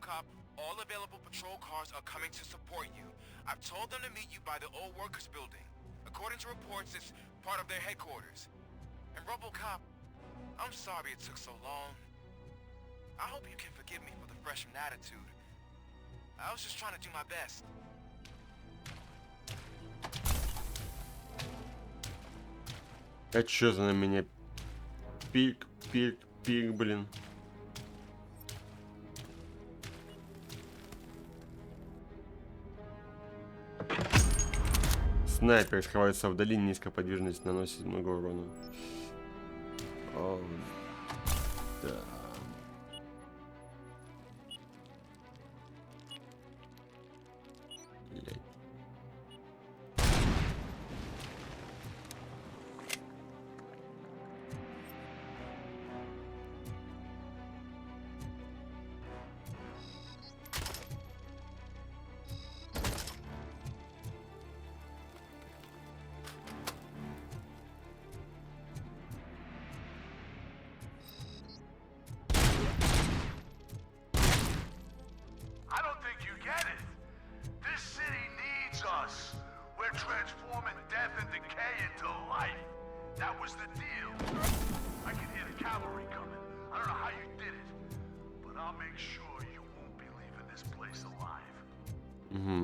RoboCop, all available patrol cars are coming to support you. I've told them to meet you by the old workers building. According to reports, it's part of their headquarters. And RoboCop, I'm sorry it took so long. I hope you can forgive me for the freshman attitude. I was just trying to do my best. А чё за на меня? Пик, блин. Снайпер скрывается вдали, низкая подвижность наносит много урона. О, да. Блять.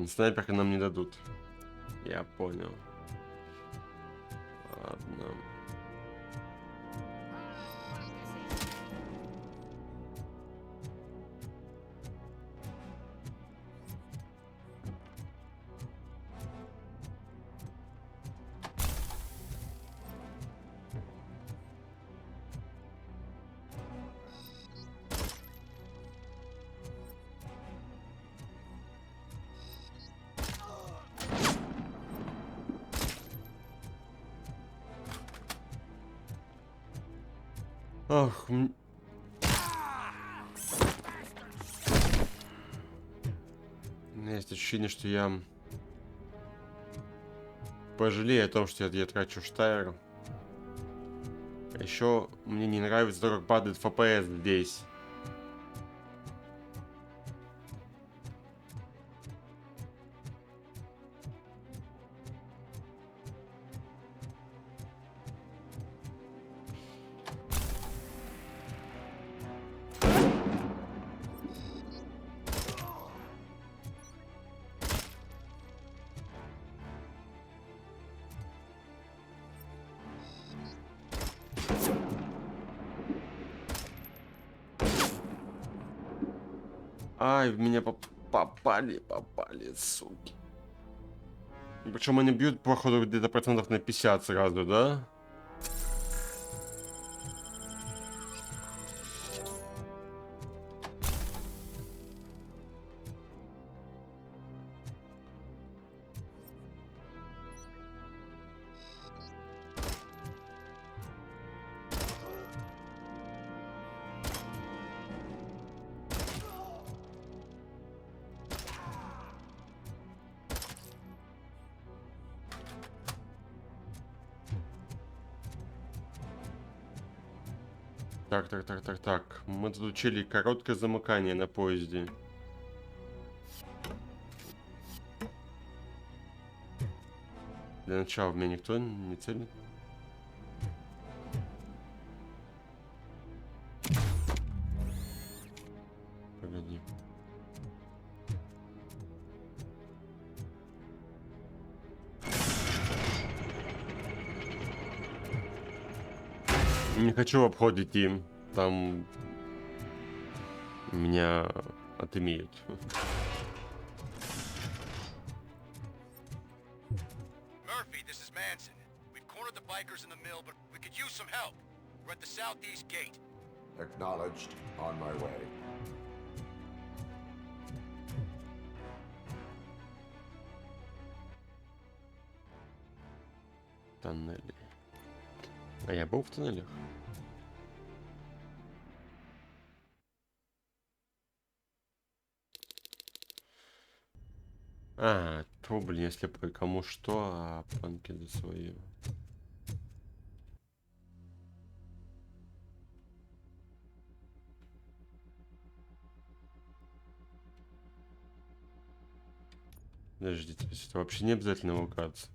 Снайперка нам не дадут. Я понял. Ладно. Ах, у меня есть ощущение, что я пожалею о том, что я трачу штайр. А еще мне не нравится то, как падает FPS здесь. Ай, в меня попали, суки. Причем они бьют, походу, где-то процентов на 50 сразу, да? Так. Мы тут учили короткое замыкание на поезде. Для начала в меня никто не целит. Погоди. Не хочу в обход идти. Там меня отымеют. Murphy, this is Manson. We've cornered the bikers in the mill, but we could use some help. We're at the southeast gate. Acknowledged. On my way. Тоннели. А я был в тоннелях? А, то, блин, если бы кому что, а панки за свое. Подождите, то есть это вообще не обязательно локация.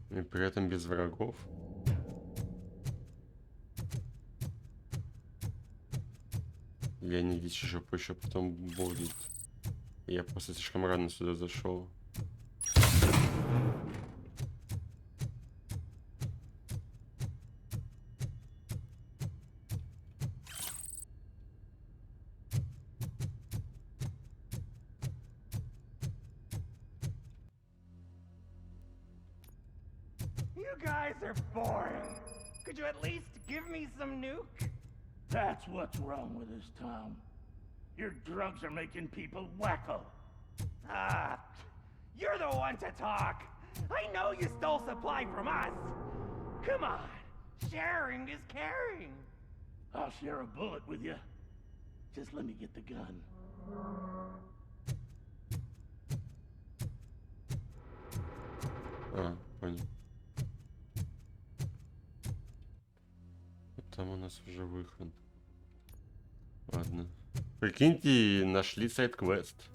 И при этом без врагов. Или они здесь еще потом будет. Я просто слишком рано сюда зашел. You guys are boring. Could you at least give me some nuke? That's what's wrong with this town. Your drugs are making people wacko. Ah, you're the one to talk. I know you stole supply from us. Come on, sharing is caring. I'll share a bullet with you. Just let me get the gun. А, понял. Там у нас уже выход. Ладно. Прикиньте, нашли сайд-квест.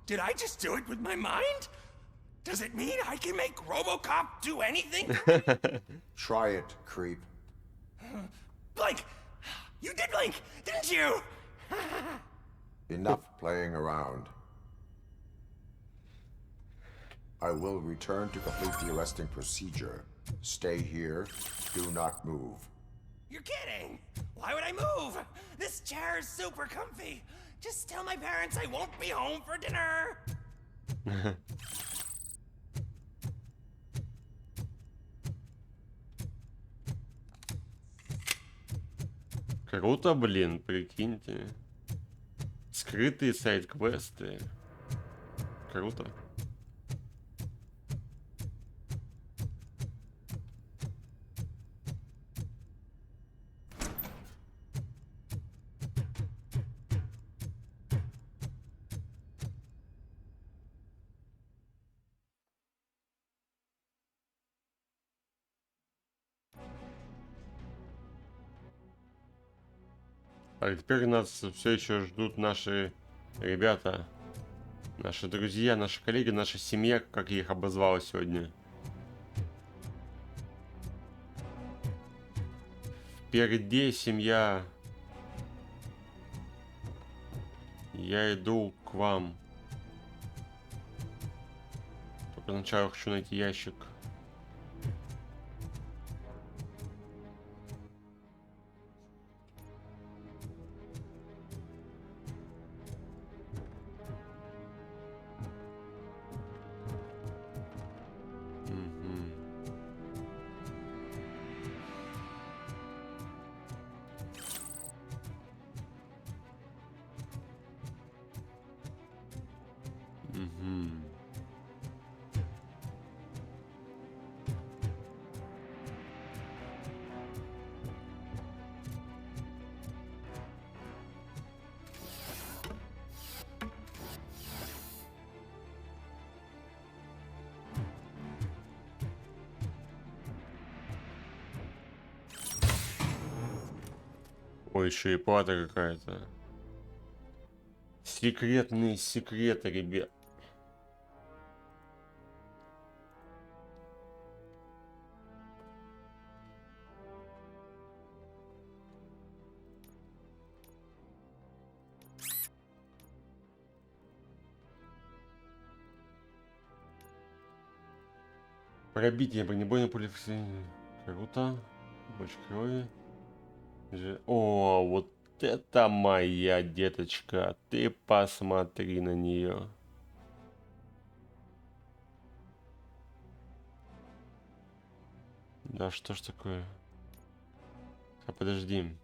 Did I just do it with my mind? Does it mean I can make RoboCop do anything? Try it, creep. Blink! You did blink, didn't you? Enough playing around. I will return to complete the arresting procedure. Stay here. Do not move. You're kidding! Why would I move? This chair is super comfy. Just tell my parents I won't be home for dinner. Круто, блин, прикиньте. Скрытые сайд-квесты. Круто. А теперь нас все еще ждут наши ребята, наши друзья, наши коллеги, наша семья, как я их обозвал сегодня. Впереди семья. Я иду к вам. Только сначала хочу найти ящик. Ой, еще и плата какая-то. Секретные секреты, ребят. Пробитие бронебойной пули. Круто. Больше крови. О, вот это моя деточка. Ты посмотри на нее. Да что ж такое? А подожди.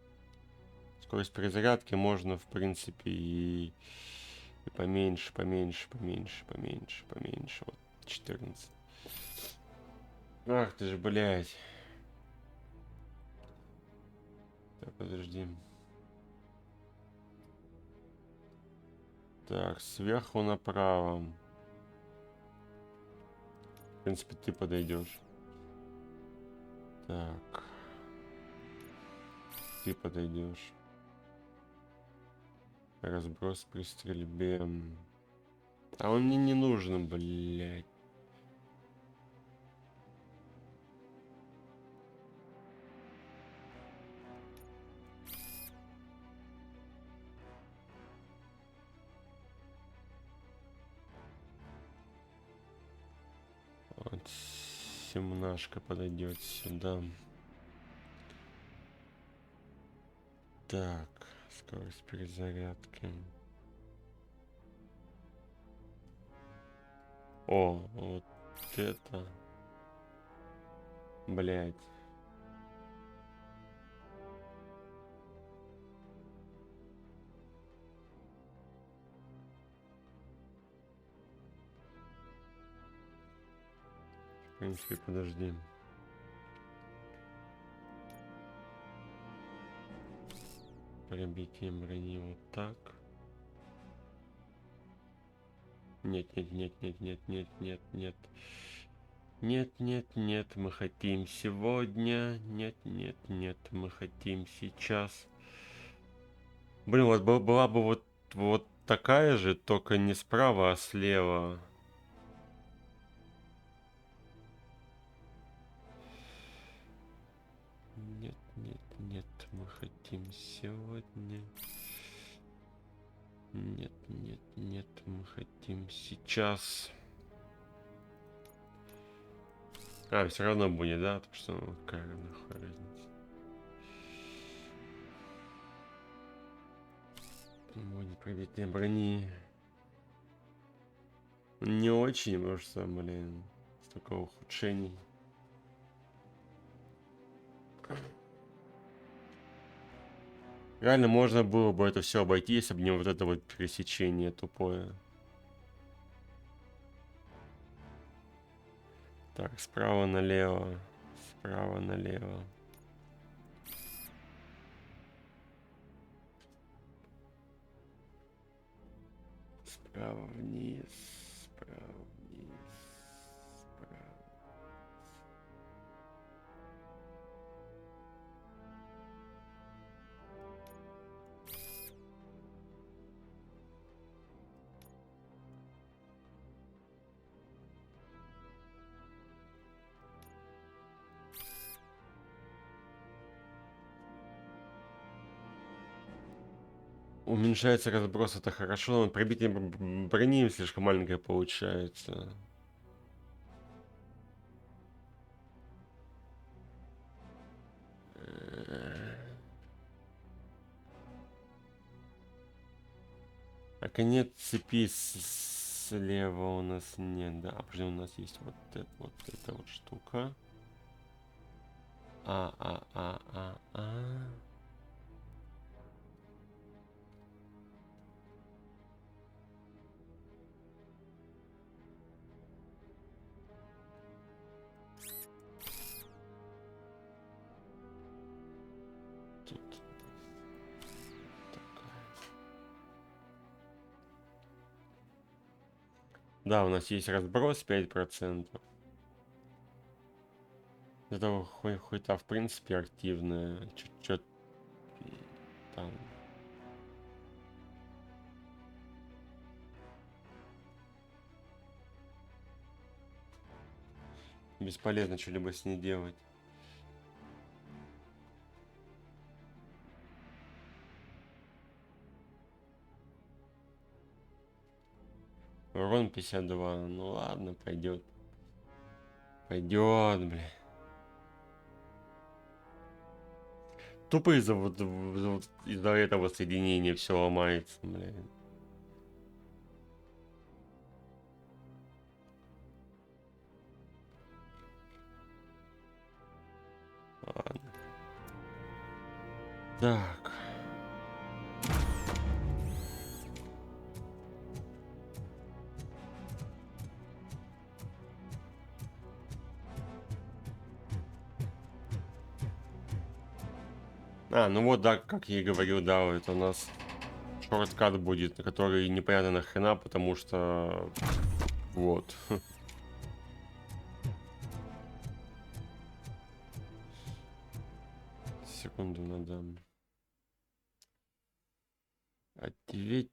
Скорость перезарядки можно, в принципе, и поменьше. Вот 14. Ах ты ж, блядь. Так, подожди. Так, сверху направо. В принципе, ты подойдешь. Так. Ты подойдешь. Разброс при стрельбе. А он мне не нужен, блядь. Вот 17 подойдет сюда. Так, скорость перезарядки. О, вот это. Блять. В принципе, подожди. Пробитие брони вот так. Нет. Нет, мы хотим сегодня. Нет, мы хотим сейчас. Блин, вот была бы вот такая же, только не справа, а слева. Нет, мы хотим сегодня. Нет, мы хотим сейчас. А, все равно будет, да? Потому что ну, какая нахуй разница. Будет пробитие брони. Не очень, потому что, блин, столько ухудшений. Реально можно было бы это все обойти, если бы не вот это вот пересечение тупое. Так, справа налево. Справа налево. Справа вниз. Справа вниз. Справа. Уменьшается разброс, это хорошо, но пробитие брони слишком маленькое получается. А конец цепи слева у нас нет, да? А подожди, у нас есть вот эта вот штука. Тут такая. Да, у нас есть разброс 5%. Это хоть-то в принципе активная. Чуть-чуть там. Бесполезно что-либо с ней делать. Урон 52. Ну ладно, пойдет. Пойдет, бля. Тупо из-за из-за этого соединения все ломается, блин. Ладно. Так. Ну вот, да, как я и говорил, да, это у нас шорткат будет, который непонятно нахрена, потому что вот. Секунду, надо ответить.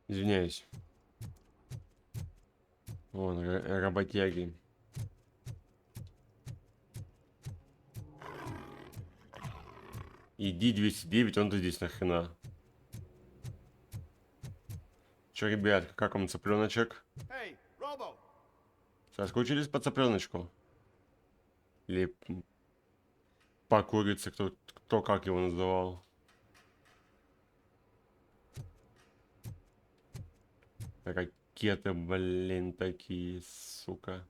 Извиняюсь. Вон, работяги. Иди 209, он-то здесь нахрена. Чё, ребят, как вам цыпленочек? Hey, Robo! Соскучились по цыпленочку? Или по курице, кто как его называл? Ракеты, блин, такие, сука.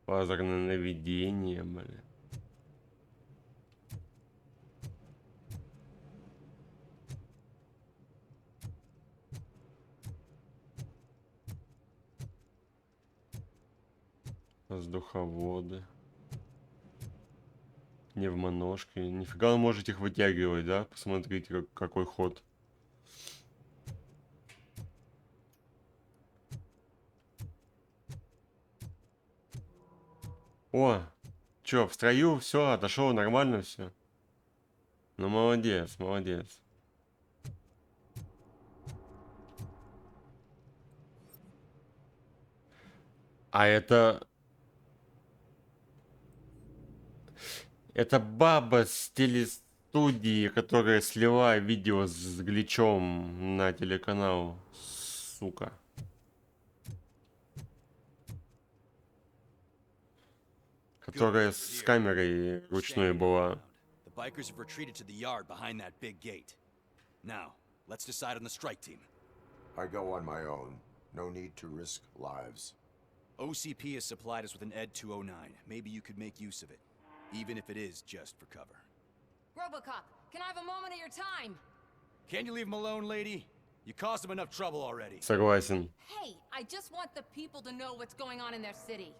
Лазерное наведение, блин. Воздуховоды. Пневмоножки. Нифига вы можете их вытягивать, да? Посмотрите, какой ход. О, чё, в строю все, отошел, нормально все. Ну, молодец, молодец. А это баба с телестудии, которая слила видео с гличом на телеканал. Сука. Которая с камерой ручной была. The bikers have retreated to the yard behind that big gate. Now, let's decide on the strike team. I go on my own. No need to risk lives. OCP has supplied us with an ED 209. Maybe you could make use of it, even if it is just for cover. RoboCop, can I have a moment of your time? Can you leave him alone, lady? You caused him enough trouble already. Soгласен. Hey, I just want the people to know what's going on in their city.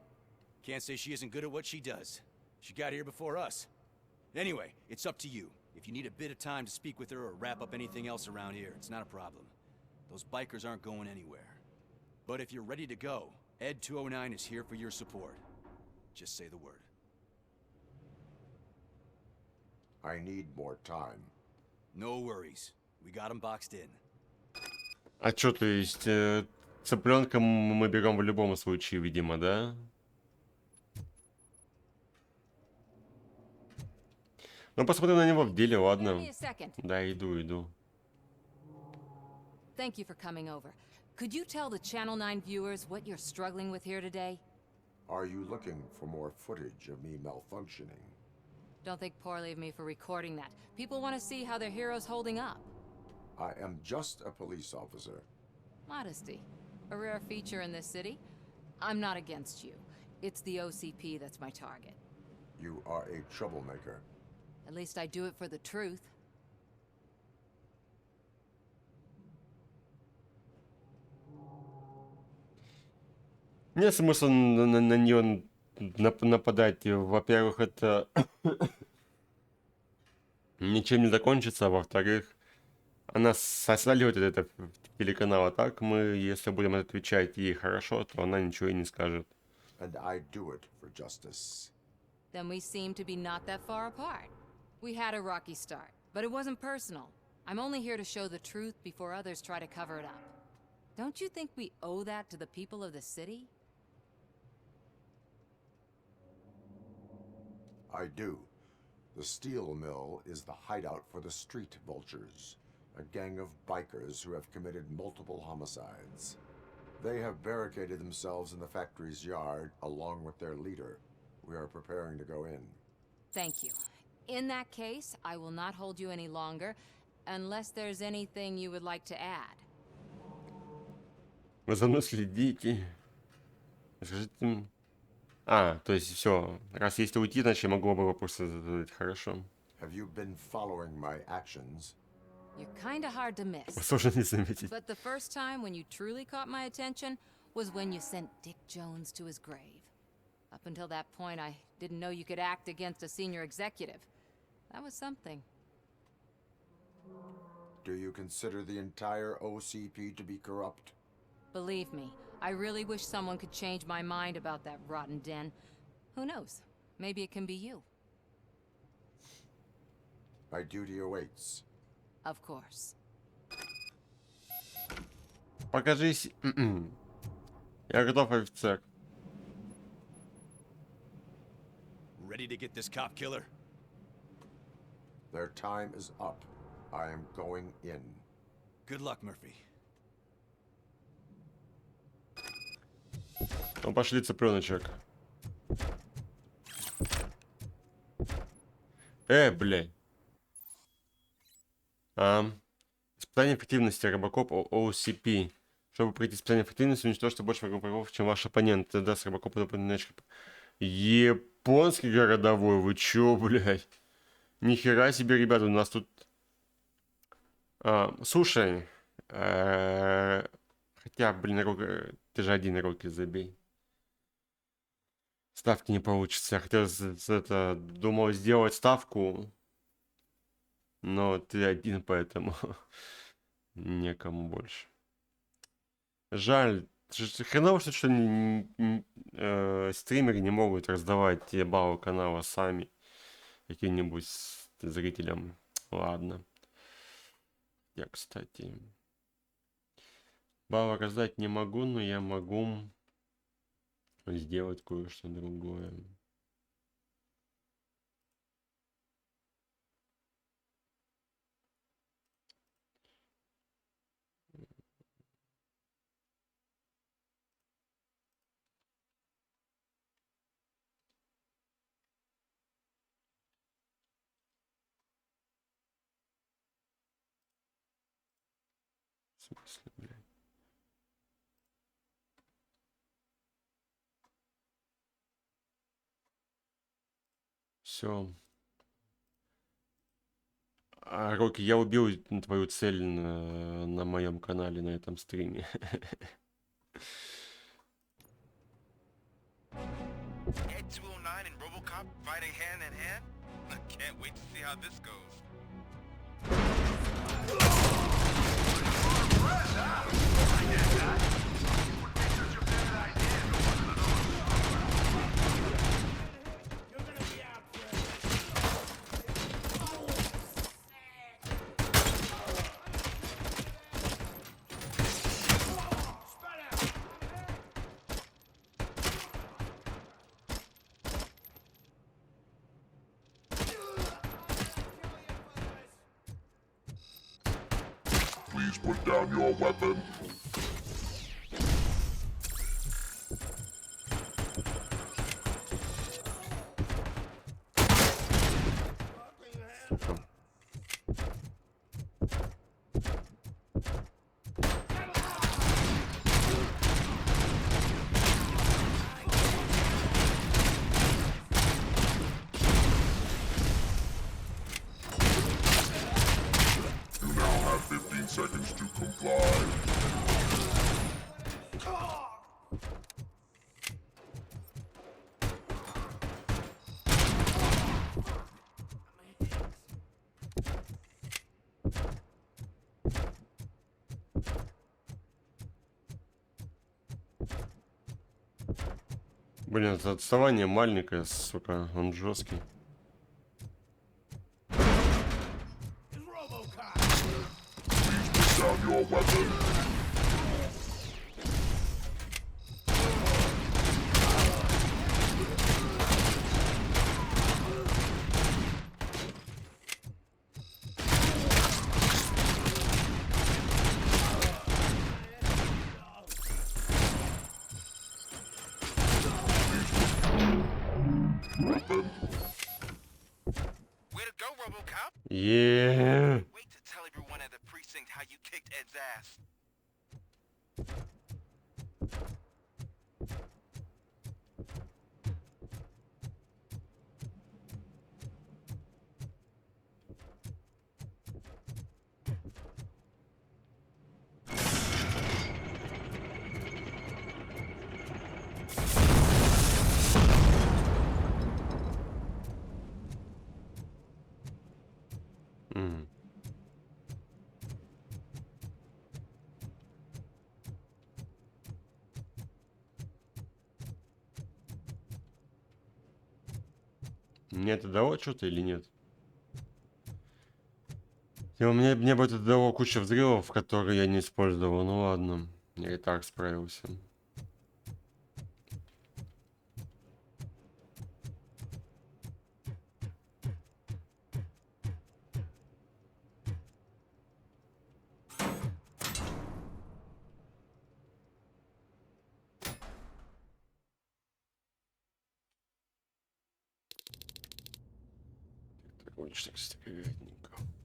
Can't say she isn't good at what she does. She got here before us. Anyway, it's up to you. If you need a bit of time to speak with her or wrap up anything else around here, it's not a problem. Those bikers aren't going anywhere. But if you're ready to go, ED 209 is here for your support. Just say the word. I need more time. No worries. We got him boxed in. А чё, то есть цыпленка мы берем в любом случае, видимо, да? Ну, посмотрим на него в деле, ладно. Give me a second. Да, иду. Thank you for coming over. Could you tell the Channel 9 viewers what you're struggling with here today? Are you looking for more footage of me malfunctioning? Don't think poorly of me for recording that. People want to see how their hero's holding up. I am just a police officer. Modesty. A rare feature in this city. I'm not against you. It's the OCP that's my target. You are a troublemaker. At least I do it for the truth. Нет смысла на нее нападать. Во-первых, это ничем не закончится, а во-вторых, она сваливает это телеканал, а так мы, если будем отвечать ей хорошо, то она ничего и не скажет. And I do it for justice. Then we seem to be not that far apart. We had a rocky start, but it wasn't personal. I'm only here to show the truth before others try to cover it up. Don't you think we owe that to the people of the city? I do. The steel mill is the hideout for the street vultures, a gang of bikers who have committed multiple homicides. They have barricaded themselves in the factory's yard along with their leader. We are preparing to go in. Thank you. In that case, I will not hold you any longer, unless there's anything you would like to add. Вы за мной следите. Скажите им. А, то есть все. Раз если уйти, значит я могу оба вопроса задать. Хорошо. Have you been following my actions? You're kinda hard to miss. Сложно не заметить. But the first time when you truly caught my attention was when you sent Dick Jones to his grave. Up until that point, I didn't know you could act against a senior executive. That was something. Do you consider the entire OCP to be corrupt? Believe me, I really wish someone could change my mind about that rotten den. Who knows? Maybe it can be you. My duty awaits. Of course. Покажись. Я готов, офицер. Ready to get this cop killer? Their time is up. I am going in. Good luck, Murphy. Ну, пошли, цыпленочек. Блядь. Испытание эффективности RoboCop OCP. Чтобы пройти испытание эффективности, уничтожьте больше врагов, чем ваш оппонент. Это даст RoboCop дополнительный очки. Японский городовой, вы чё, блядь? Нихера себе, ребята, у нас тут... слушай, хотя, блин, ты же один руки забей. Ставки не получится. Я хотел думал сделать ставку, но ты один, поэтому некому больше. Жаль. Хреново, что стримеры не могут раздавать баллы канала сами каким-нибудь зрителям. Ладно. Я, кстати, баллы раздать не могу, но я могу сделать кое-что другое. В смысле, блядь? Все. Рокки, я убил твою цель на моем канале, на этом стриме. Ed 209 and RoboCop fighting hand in hand? I can't wait to see how this goes. Please put down your weapon. seconds to comply. Блин, это отставание маленькое, сука, он жесткий. Down your weapon. Way to go, RoboCop. Yeah. Wait to tell everyone at the precinct how you kicked Ed's ass. Мне это дало что-то или нет? И мне бы это дало кучу взрывов, которые я не использовал. Ну ладно, я и так справился.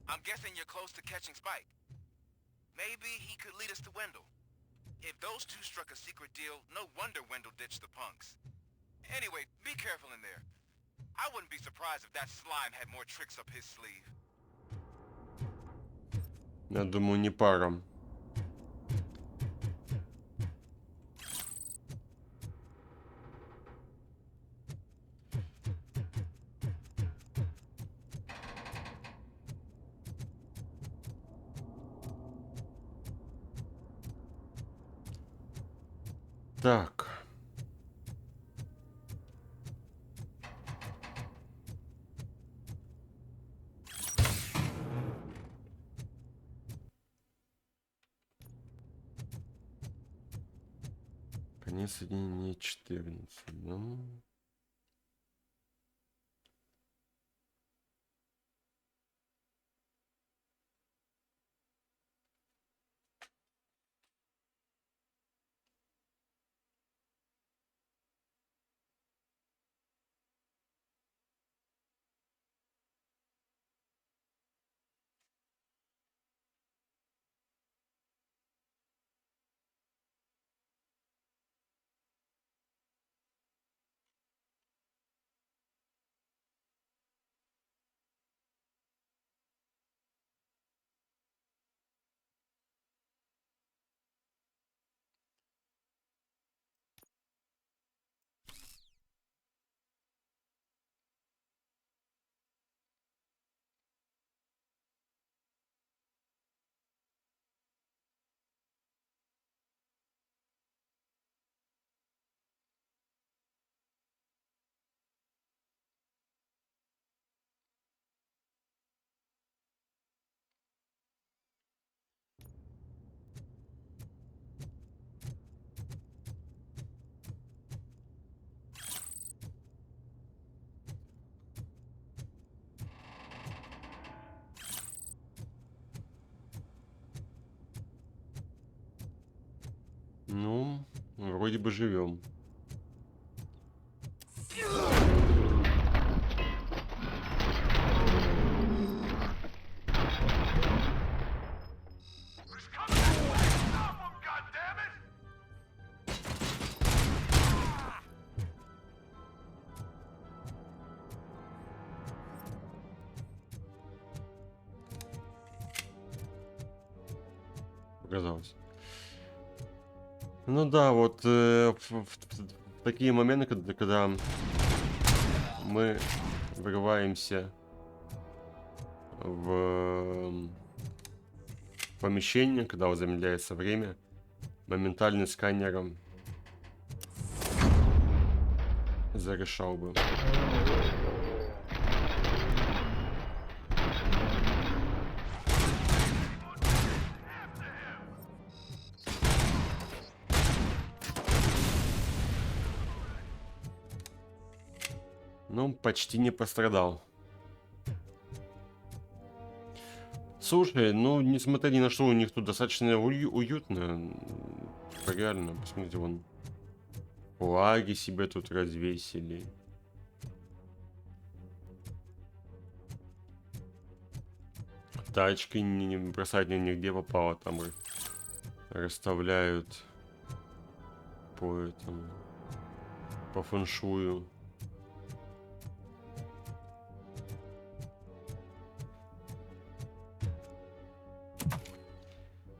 I'm guessing you're close to catching Spike. Maybe he could lead us to Wendell. If those two struck a secret deal, no wonder Wendell ditched the punks. Anyway, be careful in there. I wouldn't be surprised if that slime had more tricks up his sleeve. Я думаю, не пара. Так. Конец соединения 14. Ну... Ну, вроде бы живем. показалось. Ну да, вот в такие моменты, когда мы врываемся в помещение, когда замедляется время, моментальным сканером зарешал бы. Ну, почти не пострадал. Слушай, ну, несмотря ни на что, у них тут достаточно уютно. Реально, посмотрите, вон. Флаги себе тут развесили. Тачки не бросать нигде попало, там расставляют по этому, по фэншую.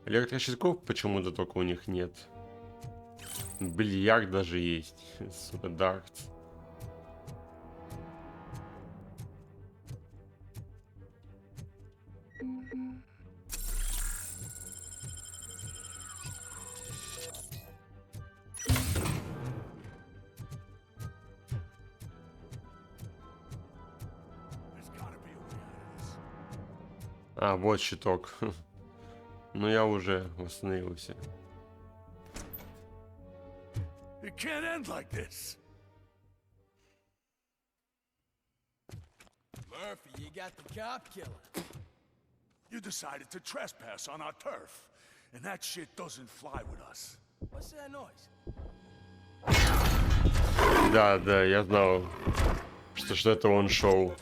Электрощитков почему-то только у них нет. Бильярд даже есть. Сука, дартс. А, вот щиток. Но я уже восстановился. It can't end like this. Murphy, you got the cop killer. You decided to trespass on our turf, and that shit doesn't fly with us. What's that noise? Да, да, я знал, что это он шоу.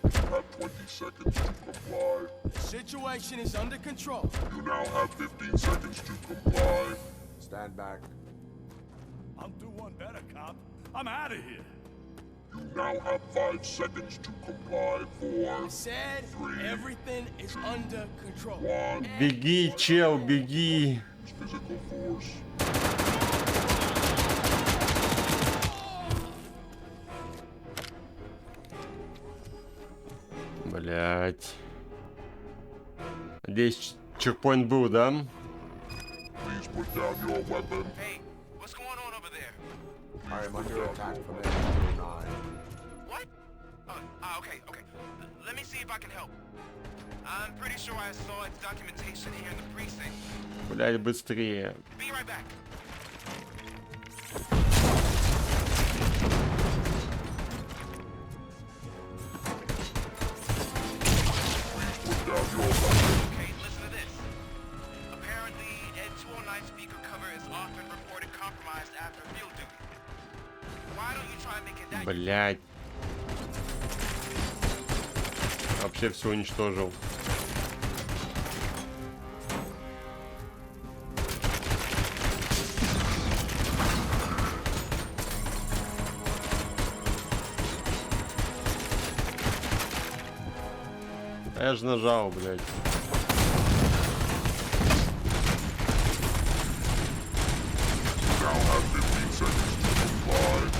Have 20 seconds to comply. The situation is under control. You now have 15 seconds to comply. Stand back. I'll do one better, cop. I'm out of here. You now have 5 seconds to comply. 4, I said everything is under control. 1. Беги, чел, беги. Physical force. Блять. Здесь чекпоинт был, да? Please put down your weapon. Hey, what's going on over there? I am under attack from N9. What? Okay. Let me see if I can help. I'm pretty sure I saw its documentation here in the precinct. Блять, быстрее. Be right back. Okay, listen to this. Apparently, Ed 209 speaker cover is often reported compromised after field duty. Why don't you try making that? Блять. Вообще все уничтожил. Я же нажал, блядь. Now have 15 seconds to comply.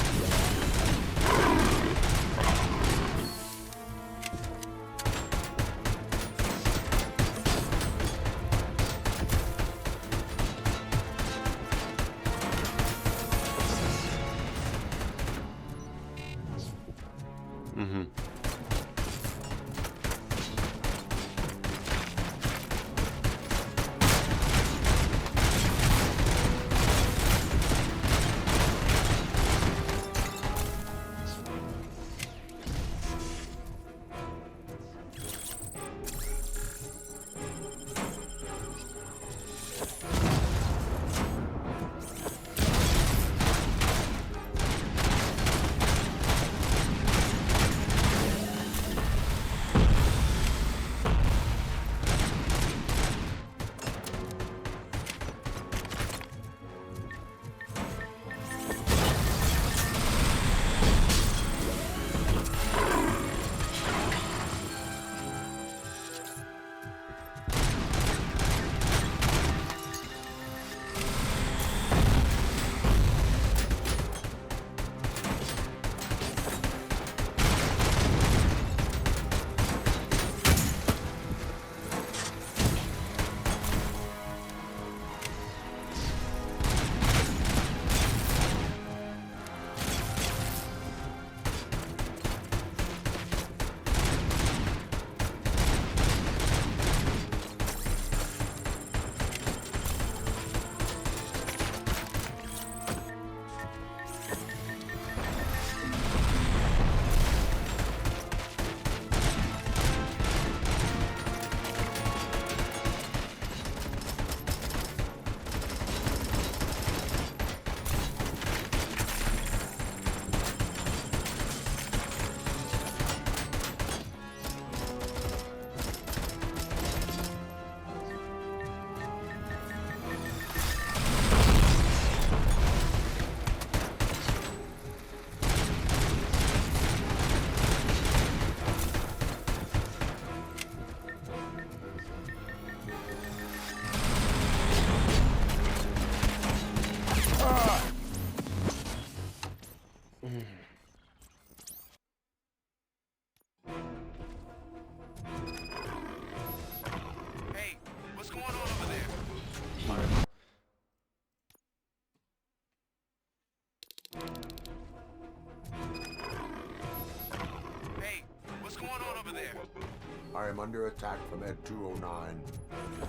I am under attack from Ed 209.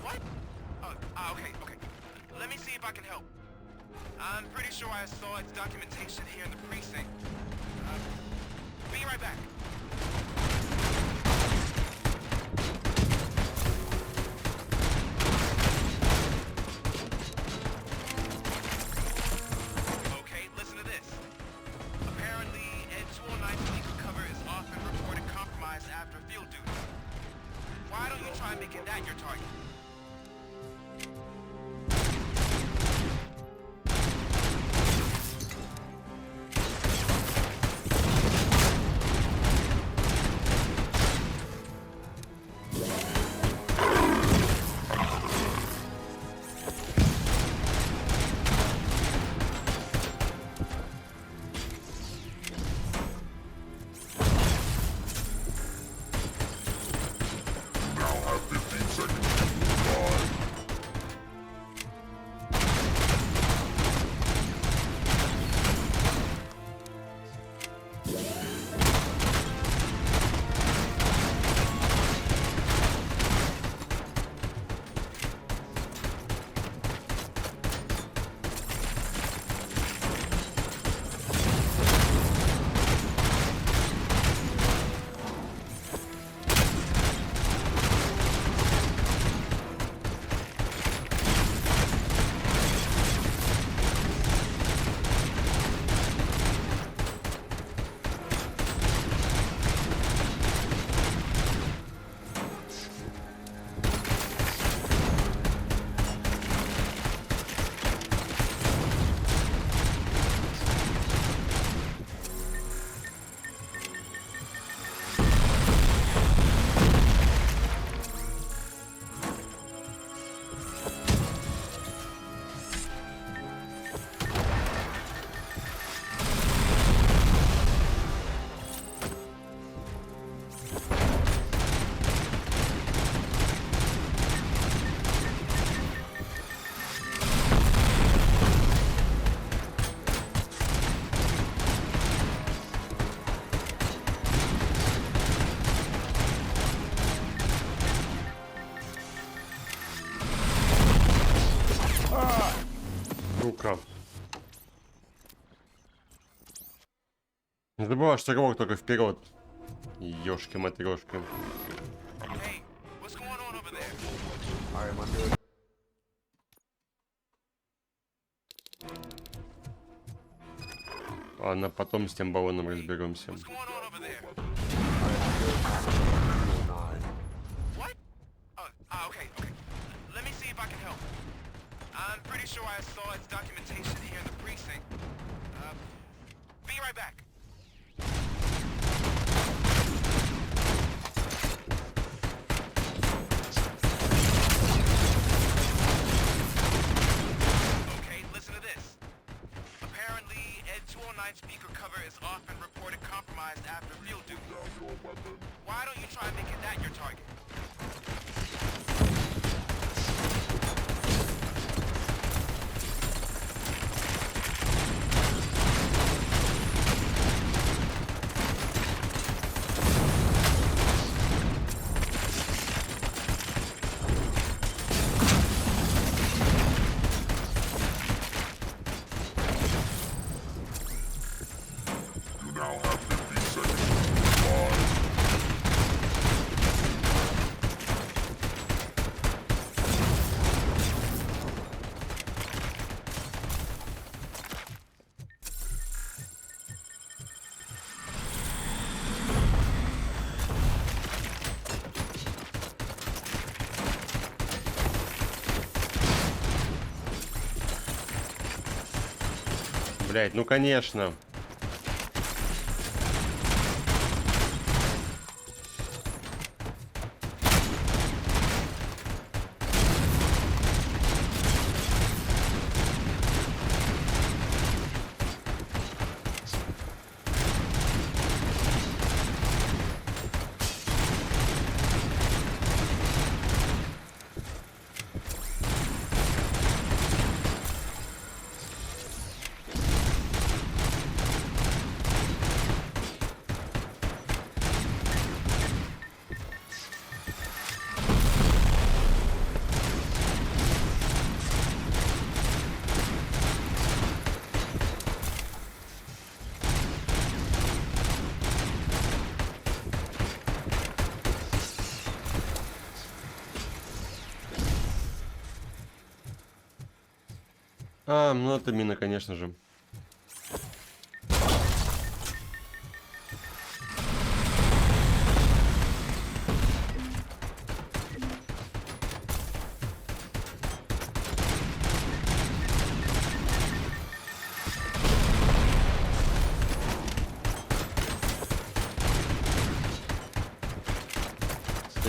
What? Okay. Let me see if I can help. I'm pretty sure I saw its documentation here in the precinct. Be right back. Okay, listen to this. Apparently, Ed 209's legal cover is often reported compromised after field duty. Why don't you try making that your target? Ну-ка. Не забывай, что рывок только вперед. Ёшки-матрешки. Hey, what's going on over there? I am under Ладно, потом с тем баллоном разберемся. What's going on over there? 209. What? Okay. Let me see if I can help. I'm pretty sure I saw its documentation here in the precinct. Be right back. Okay, listen to this. Apparently, Ed 209 speaker cover is often reported compromised after field duty. Why don't you try making that your target? You now have 15 seconds to comply. Блять, ну конечно. А, ну это мина, конечно же.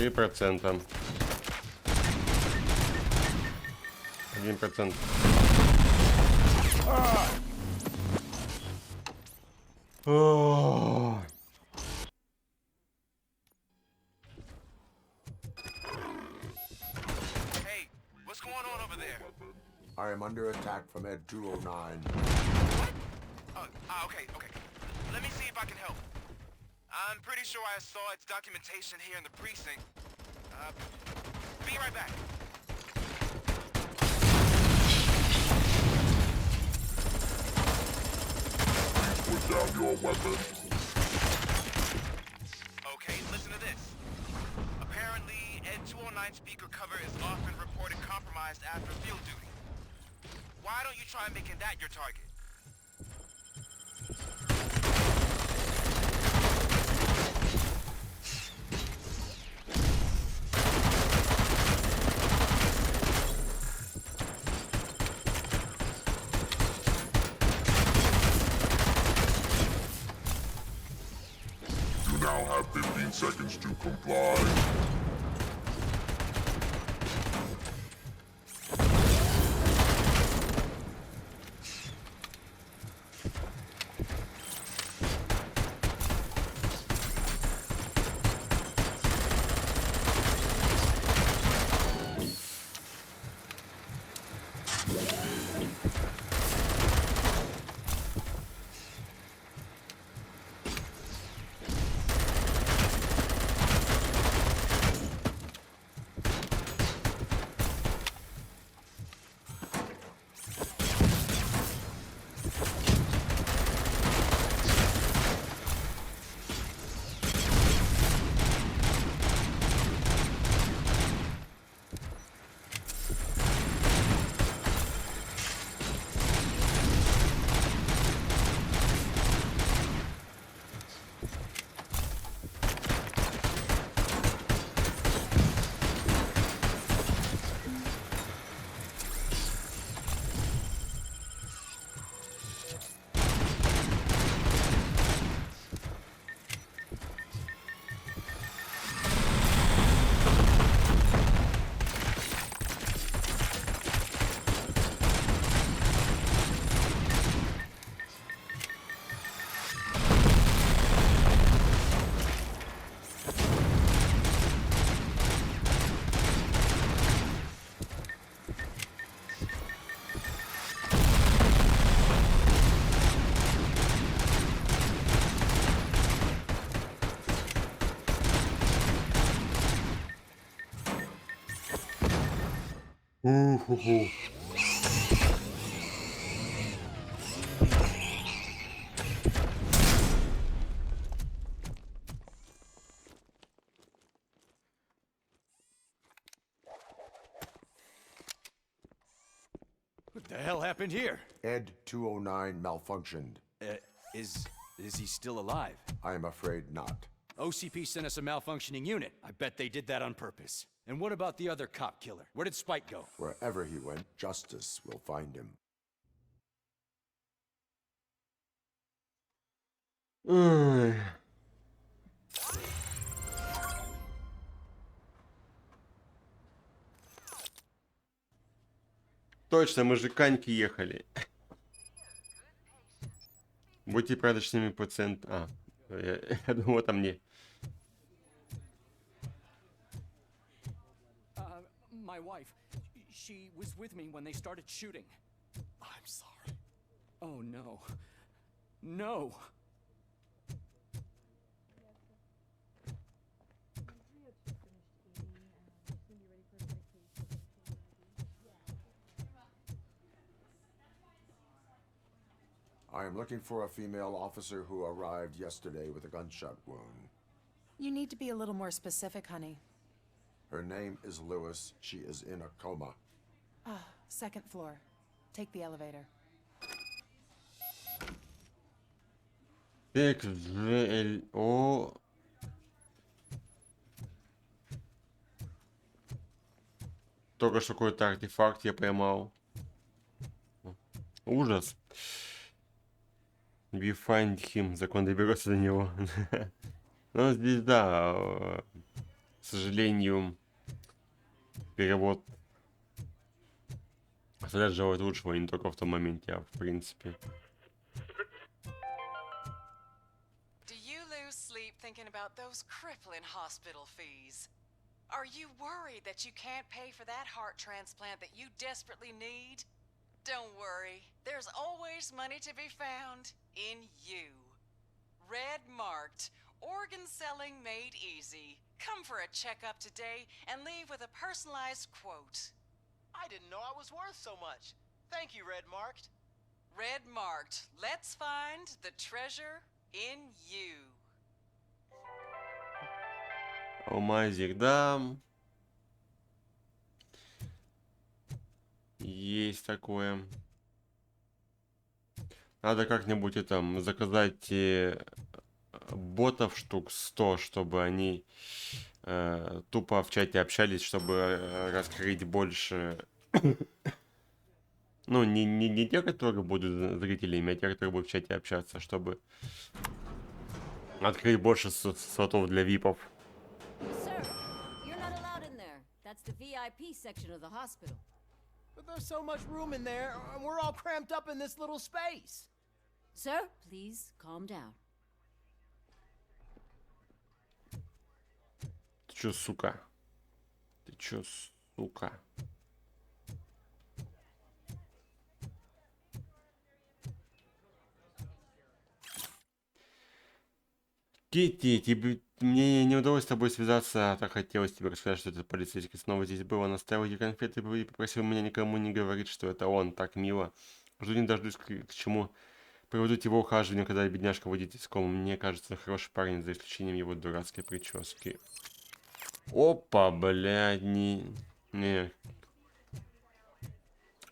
%. 1%. О. Hey, what's going on over there? I am under attack from Ed 209. What? Okay. Let me see if I can help. I'm pretty sure I saw its documentation here in the precinct. Be right back. Put down your weapon. Okay, listen to this. Apparently, Ed 209 speaker cover is often reported compromised after field duty. Why don't you try making that your target? You now have 15 seconds to comply. Уху. What the hell happened here? Ed 209 malfunctioned. Is he still alive? I am afraid not. OCP sent us a malfunctioning unit. I bet they did that on purpose. And what about the other cop killer? Where did Spike go? Wherever he went, justice will find him. Ой. Точно, мы же к Аньке ехали. Будьте порядочными пациент. Я думал, там не. My wife, she was with me when they started shooting. I'm sorry. Oh no. No. I am looking for a female officer who arrived yesterday with a gunshot wound. You need to be a little more specific, honey. Her name is Lewis. She is in a coma. Second floor. Take the elevator. XVLO. Только что какой-то артефакт я поймал. Ужас. We find him. Закон доберется до него. Но здесь, да, к сожалению, перевод оставляет желать лучшего, не только в том моменте, а в принципе. Do you lose sleep thinking about those crippling hospital fees? Are you worried that you can't pay for that heart transplant that you desperately need? Don't worry, there's always money to be found in you. Red marked, organ selling made easy. Come for a checkup today and leave with a personalized quote. I didn't know I was worth so much. Thank you, Red Marked. Red marked, let's find the treasure in you. Алмазик, да. Есть такое. Надо как-нибудь это заказать ботов штук 100, чтобы они тупо в чате общались, чтобы раскрыть больше. Ну, не те, которые будут зрителями, а те, которые будут в чате общаться, чтобы открыть больше слотов для випов. Sir, you're not allowed in there. That's the VIP section of the hospital. But there's so much room in there, and we're all cramped up in this little space. Sir, please calm down. Ты чё, сука? Ты чё, сука? Китти, мне не удалось с тобой связаться, а так хотелось тебе рассказать, что этот полицейский снова здесь был. Он оставил эти конфеты и попросил меня никому не говорить, что это он. Так мило. Жду не дождусь, к чему приведут его ухаживание, когда бедняжка выйдет из комы. Мне кажется, хороший парень, за исключением его дурацкой прически. Опа, блядь, не.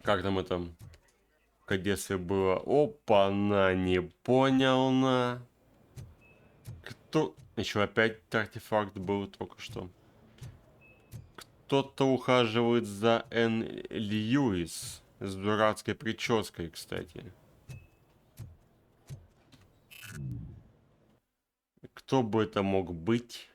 Как там это в кадетстве было? Опа, не понял, на. Кто? Еще опять артефакт был только что. Кто-то ухаживает за Энн Льюис с дурацкой прической, кстати. Кто бы это мог быть?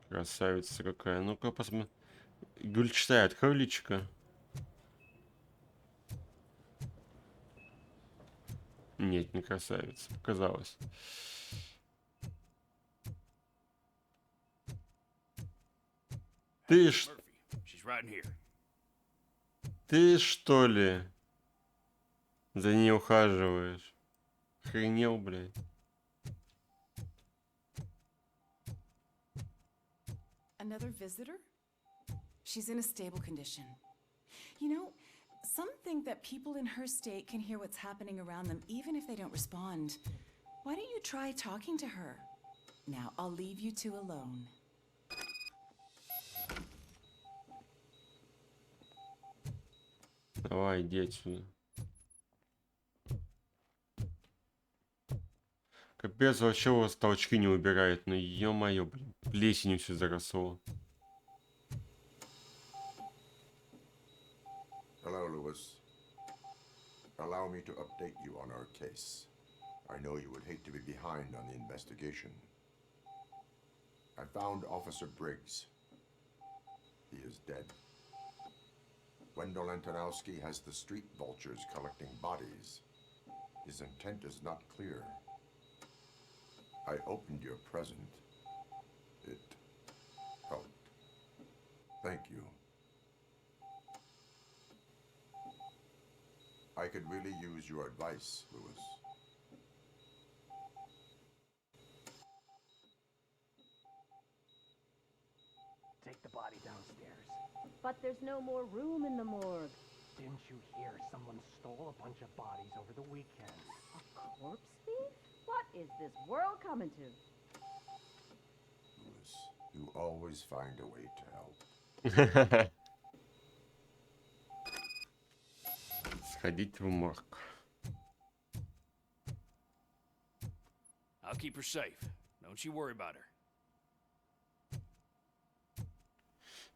Красавица какая. Ну-ка посмотри. Гюльчатай, открой личико. Нет, не красавица. Показалось. Ты что ли за ней ухаживаешь? Охренел, блядь. Another visitor? She's in a stable condition. You know, some think that people in her state can hear what's happening around them even if they don't respond. Why don't you try talking to her? Now, I'll leave you two alone. Давай, иди отсюда. Капец, вообще у вас толчки не убирает. Ну, ё-моё, блин. Плесенью все заросло. Hello, Lewis. Allow me to update you on our case. I know you would hate to be behind on the investigation. I found Officer Briggs. He is dead. Wendell Antonowski has the street vultures collecting bodies. His intent is not clear. I opened your present. It helped. Thank you. I could really use your advice, Lewis. Take the body downstairs. But there's no more room in the morgue. Didn't you hear someone stole a bunch of bodies over the weekend? A corpse thief? What is this world coming to? Lewis, you always find a way to help. Сходить в морг. I'll keep her safe. Don't you worry about her.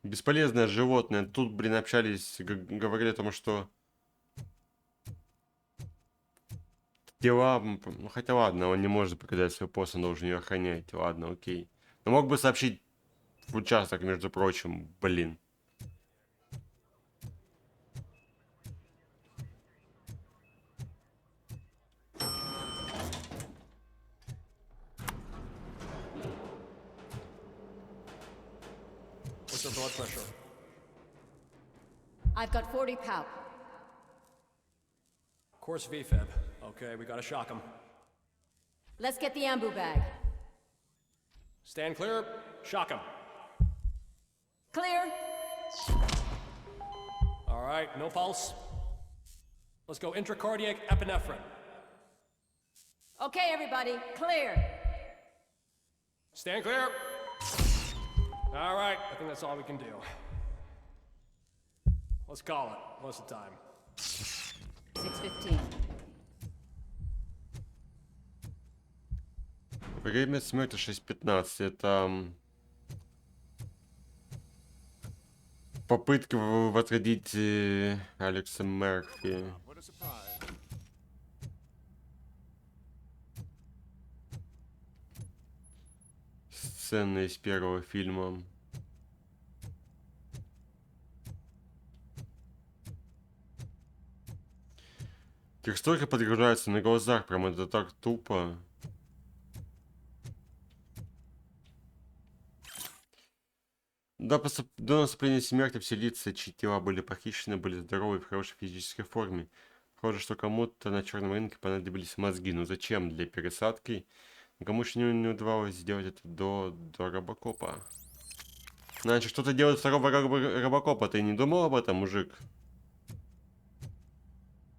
Бесполезное животное. Тут, блин, общались, говорили о том, что тела... Ну, хотя ладно, он не может покидать свой пост, он должен ее охранять. Ладно, окей. Но мог бы сообщить в участок, между прочим, блин. What's her blood pressure? I've got 40 pow. Course VFib. Okay, we gotta shock him. Let's get the ambu bag. Stand clear. Shock him. Clear. All right, no pulse. Let's go intracardiac epinephrine. Okay, everybody, clear. Stand clear. All right, I think that's all we can do. Let's call it. What's the time? 6:15. Время смерти 6:15. Это попытка возродить Алекса Мерфи. Сцены из первого фильма. Текстуры подгружаются на глазах, прям это так тупо. До наступления смерти все лица, чьи тела были похищены, были здоровы и в хорошей физической форме. Похоже, что кому-то на черном рынке понадобились мозги. Но зачем? Для пересадки? Кому еще не удавалось сделать это до RoboCop'а. Значит, что-то делает второго RoboCop'а. Ты не думал об этом, мужик?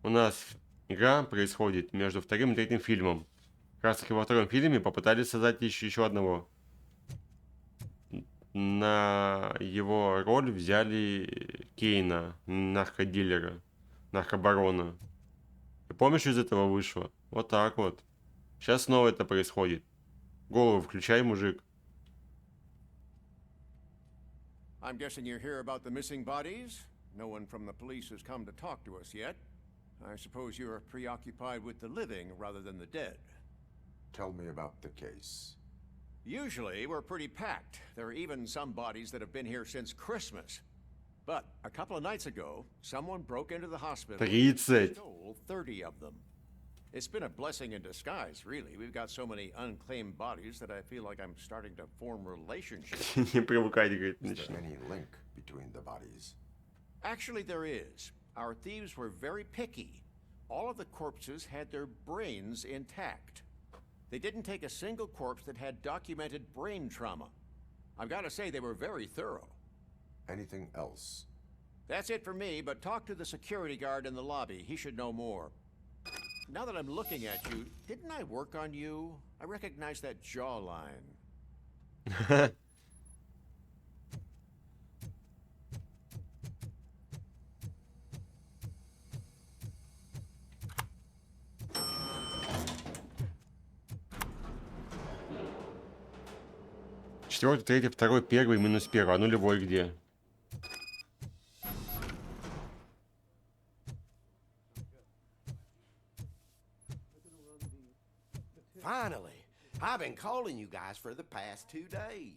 У нас игра происходит между вторым и третьим фильмом. Как раз таки во втором фильме попытались создать еще одного. На его роль взяли Кейна, наркодилера, наркобарона. И помнишь, что из этого вышло? Вот так вот. Сейчас снова это происходит. Голову включай, мужик. I'm guessing you're here about the missing bodies? No one from the police has come to talk to us yet. I suppose you're preoccupied with the living rather than the dead. Tell me about the case. Usually, we're pretty packed. There are even some bodies that have been here since Christmas. But a couple of nights ago, someone broke into the hospital and stole 30 of them. It's been a blessing in disguise, really. We've got so many unclaimed bodies that I feel like I'm starting to form relationships. Is there any link between the bodies? Actually, there is. Our thieves were very picky. All of the corpses had their brains intact. They didn't take a single corpse that had documented brain trauma. I've got to say they were very thorough. Anything else? That's it for me, but talk to the security guard in the lobby. He should know more. Now that I'm looking at you, didn't I work on you? I recognize that jawline. Четвертый, третий, второй, первый, минус первый. А нулевой где? Finally, I've been calling you guys for the past 2 days.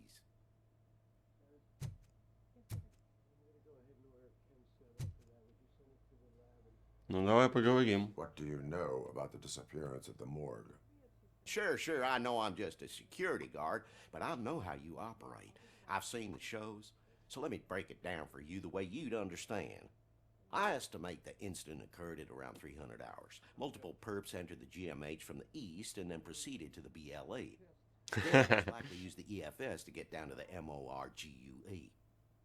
Ну давай поговорим. What do you know about the disappearance at the morgue? Sure, I know I'm just a security guard, but I know how you operate. I've seen the shows, so let me break it down for you the way you'd understand. I estimate the incident occurred at around 300 hours. Multiple perps entered the GMH from the east and then proceeded to the BLE. They most likely used the EFS to get down to the MORGUE.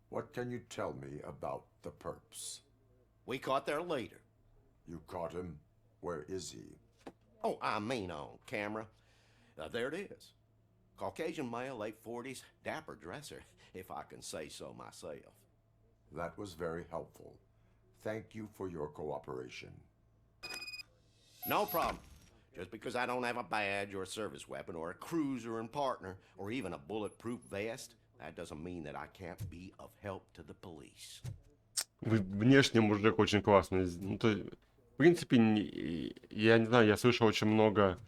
What can you tell me about the perps? We caught their leader. You caught him? Where is he? Oh, I mean on camera. There it is. Caucasian male, late 40s, dapper dresser, if I can say so myself. That was very helpful. Thank you for your cooperation. No problem. Just because I don't have a badge or a service weapon or a cruiser and partner or even a bulletproof vest, that doesn't mean that I can't be of help to the police. Внешне мужик очень классный. Ну, то, в принципе, я не знаю, я слышал очень много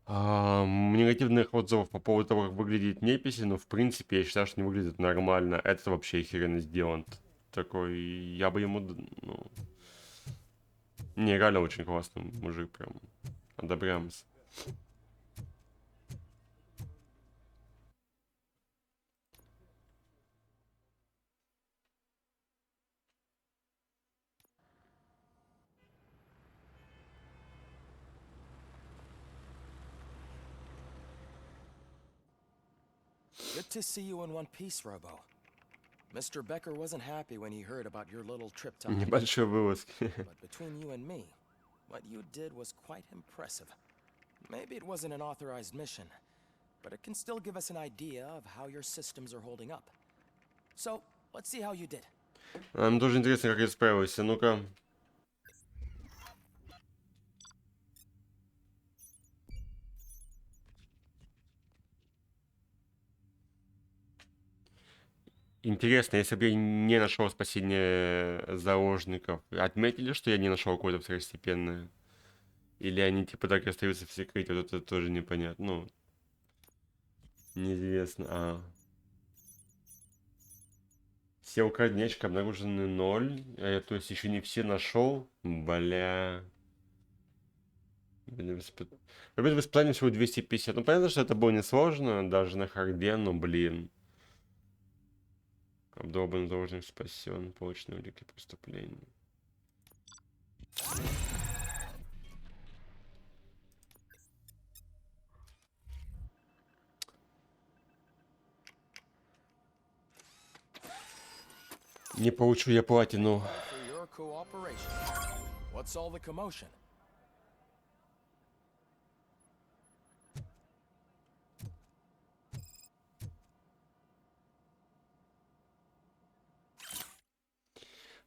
негативных отзывов по поводу того, как выглядит неписи, но в принципе я считаю, что не выглядит нормально. Это вообще охеренно сделан. Такой, я бы ему, ну... Не, реально очень классный мужик, прям. Одобряемся. Good to see you in one piece, Robo. Mr. Becker wasn't happy when he heard about your little trip to... Небольшой вылазки. But between you and me, what you did was quite impressive. Maybe it wasn't an authorized mission, but it can still give us an idea of how your systems are holding up. So, let's see how you did. Мне тоже интересно, как я справился. Ну-ка. Интересно, если бы я не нашел спасение заложников, отметили, что я не нашел какое-то второстепенное? Или они типа так и остаются в секрете? Вот это тоже непонятно. Ну, неизвестно. Все украднячки обнаружены 0. То есть еще не все нашел. Бля. Победа в испытании всего 250. Ну, понятно, что это было несложно, даже на харде, но, блин. Обдолбанный заложник спасен. Полученные улики преступления. Не получу я платину. What's all the commotion?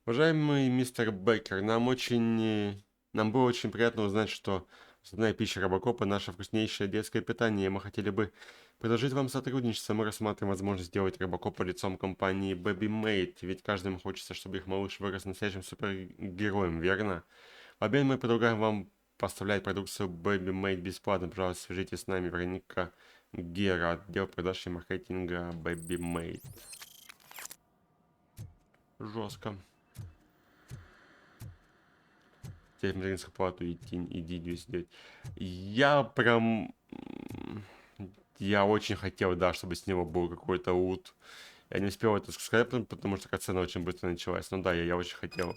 Уважаемый мистер Беккер, нам было очень приятно узнать, что основная пища RoboCop — наше вкуснейшее детское питание. Мы хотели бы предложить вам сотрудничество. Мы рассматриваем возможность сделать RoboCop лицом компании Baby Made, ведь каждому хочется, чтобы их малыш вырос настоящим супергероем, верно? В обмен мы предлагаем вам поставлять продукцию Baby Made бесплатно. Пожалуйста, свяжитесь с нами. Вероника Гера, отдел продаж и маркетинга Baby Made. Жестко. Теперь материнскую плату иди 209. Я очень хотел, да, чтобы с него был какой-то лут. Я не успел это сказать, потому что цена очень быстро началась. Ну да, я очень хотел.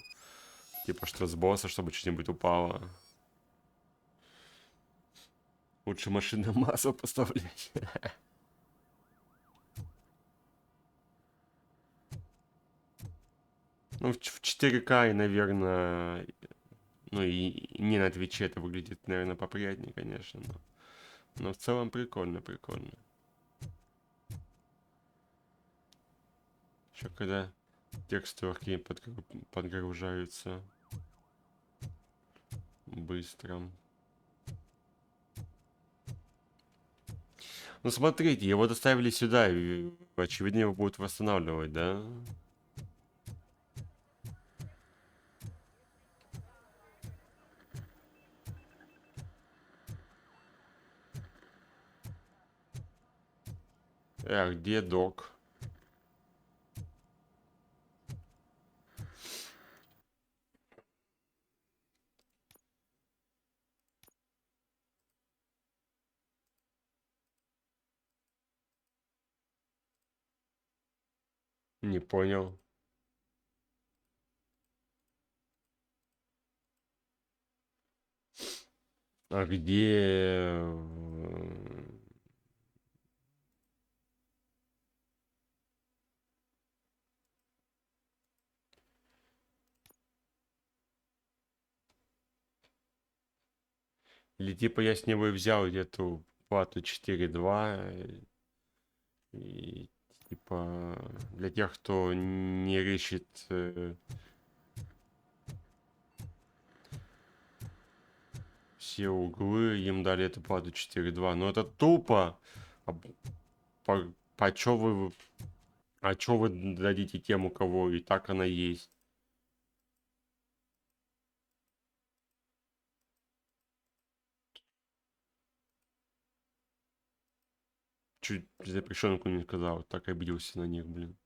Типа, что с босса, чтобы что-нибудь упало. Лучше машинное масло поставлять. Ну, в 4К и, наверное... Ну и не на твиче это выглядит, наверное, поприятнее, конечно. Но в целом прикольно. Еще когда текстурки подгружаются быстро. Ну смотрите, его доставили сюда, и очевидно его будут восстанавливать, да? Где док? Не понял. А где... Или типа я с него и взял эту плату 4.2. И типа для тех, кто не рыщет все углы, им дали эту плату 4.2. Но это тупо. А чё вы... А чё вы дадите тем, у кого и так она есть? Чуть запрещенку не сказал. Так обиделся на них, блин.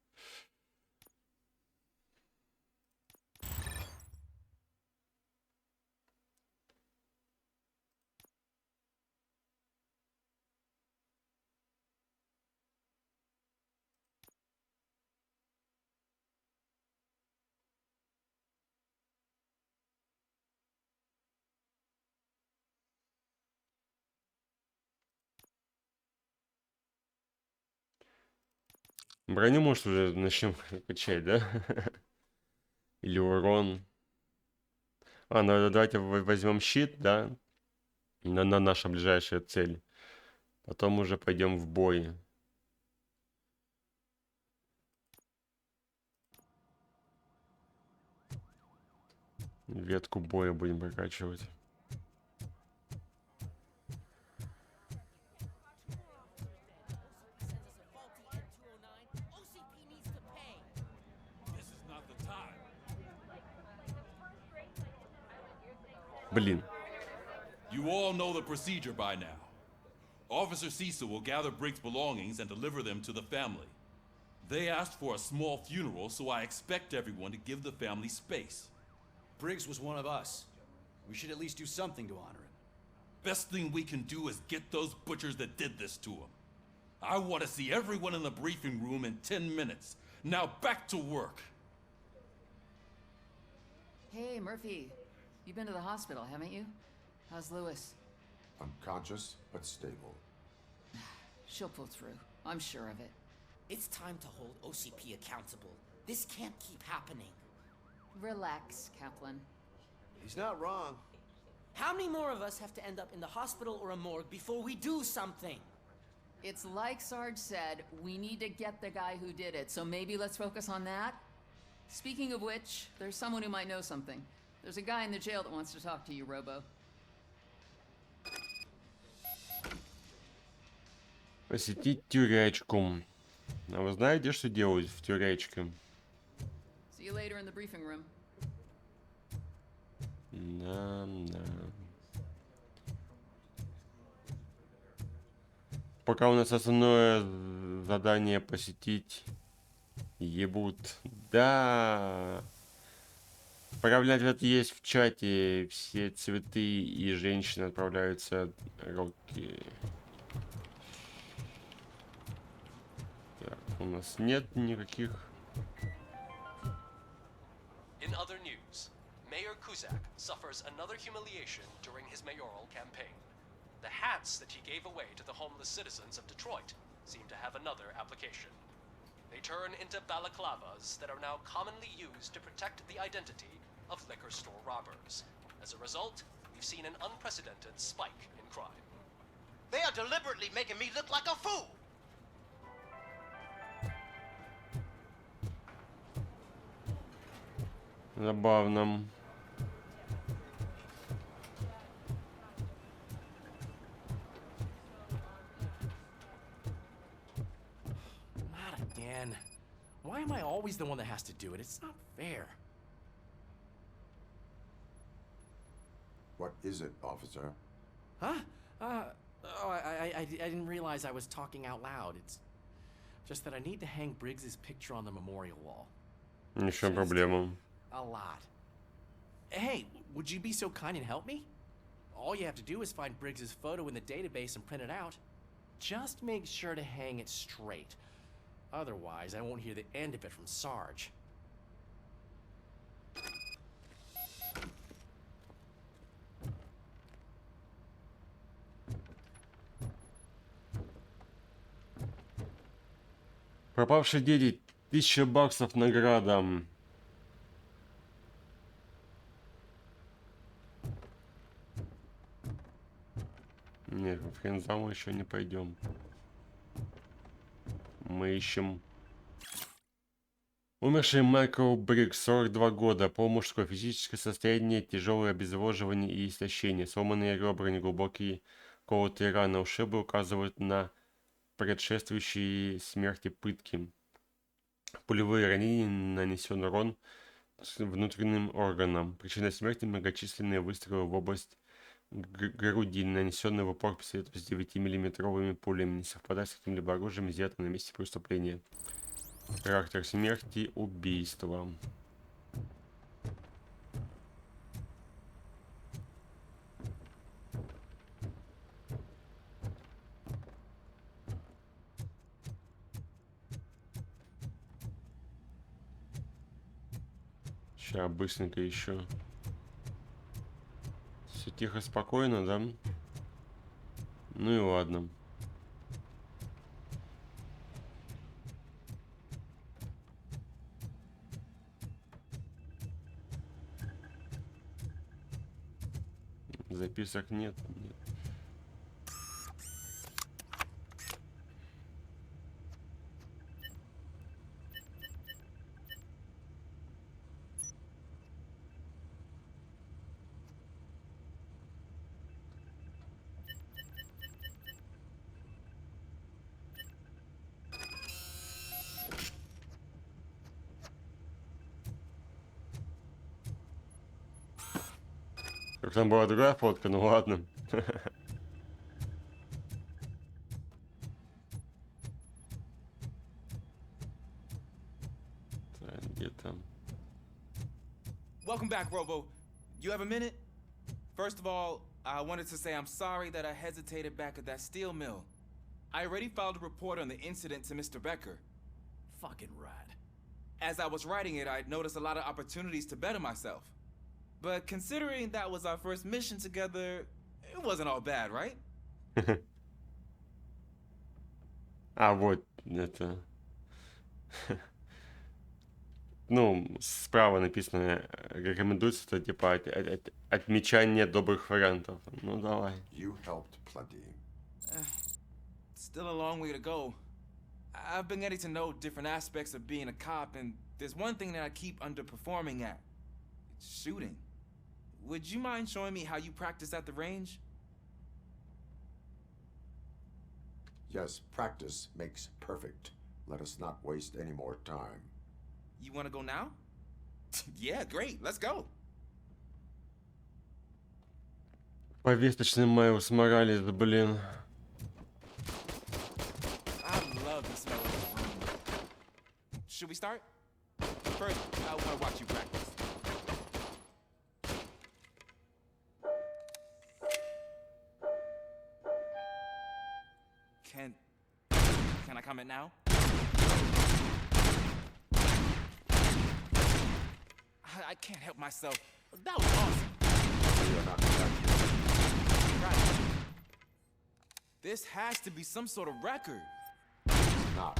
Броню, может, уже начнем качать, да? Или урон. Ну давайте возьмем щит, да? На наша ближайшая цель. Потом уже пойдем в бой. Ветку боя будем прокачивать. Блин. You all know the procedure by now. Officer Cecil will gather Briggs' belongings and deliver them to the family. They asked for a small funeral, so I expect everyone to give the family space. Briggs was one of us. We should at least do something to honor him. Best thing we can do is get those butchers that did this to him. I want to see everyone in the briefing room in 10 minutes. Now back to work. Hey, Murphy. You've been to the hospital, haven't you? How's Lewis? Unconscious, but stable. She'll pull through. I'm sure of it. It's time to hold OCP accountable. This can't keep happening. Relax, Kaplan. He's not wrong. How many more of us have to end up in the hospital or a morgue before we do something? It's like Sarge said, we need to get the guy who did it, so maybe let's focus on that? Speaking of which, there's someone who might know something. There's a guy in the jail that wants to talk to you, Robo. Посетить тюрячку. А вы знаете, что делать в тюрячке? See you later in the briefing room. Да. Пока у нас основное задание посетить ебут. Да. Отправлять есть в чате. Все цветы и женщины отправляются Рокки. Так, у нас нет никаких. In other news, Mayor Kuzak suffers another humiliation during his mayoral campaign. The hats that he gave away to the homeless citizens of Detroit seem to have another application. They turn into balaclavas that are now commonly used to protect the identity of liquor store robbers. As a result, we've seen an unprecedented spike in crime. They are deliberately making me look like a fool! Забавно. Not again. Why am I always the one that has to do it? It's not fair. What is it, officer? Huh? I didn't realize I was talking out loud. It's just that I need to hang Briggs's picture on the memorial wall. Ничего проблема. A lot. Hey, would you be so kind and help me? All you have to do is find Briggs's photo in the database and print it out. Just make sure to hang it straight. Otherwise, I won't hear the end of it from Sarge. Пропавшие дети. 1000 баксов награда. Нет, в Хрензал мы еще не пойдем. Мы ищем... Умерший Майкл Брикс, 42 года, полумужское физическое состояние, тяжелое обезвоживание и истощение, сломанные ребра, неглубокие колотые раны, ушибы указывают на предшествующие смерти пытки. Пулевые ранения, нанесен урон внутренним органам. Причина смерти — многочисленные выстрелы в область груди, нанесенные в упор пистолетом с 9-миллиметровыми пулями, не совпадает с каким-либо оружием, изъятым на месте преступления. Характер смерти — убийство. Сейчас быстренько еще. Все тихо, спокойно, да? Ну и ладно. Записок нет. Нет. Как там была другая фотка, ну ладно. Где там? Welcome back, Robo. You have a minute? First of all, I wanted to say I'm sorry that I hesitated back at that steel mill. I already filed a report on the incident to Mr. Becker. Fucking rad. As I was writing it, I'd noticed a lot of opportunities to better myself. But considering that was our first mission together, it wasn't all bad, right? А вот это. Ну, справа написано, рекомендуется, это типа отмечание добрых вариантов. Ну давай. You helped plenty. Still a long way to go. I've been getting to know different aspects of being a cop, and there's one thing that I keep underperforming at. It's shooting. Would you mind showing me how you practice at the range? Yes, practice makes perfect. Let us not waste any more time. You want to go now? Yeah, great. Let's go. Повесточный Майлз Моралес, блин. I love the smell of this room. Should we start? First, I want to watch you practice. Can I comment now? I can't help myself. That was awesome. Right. This has to be some sort of record. It's not.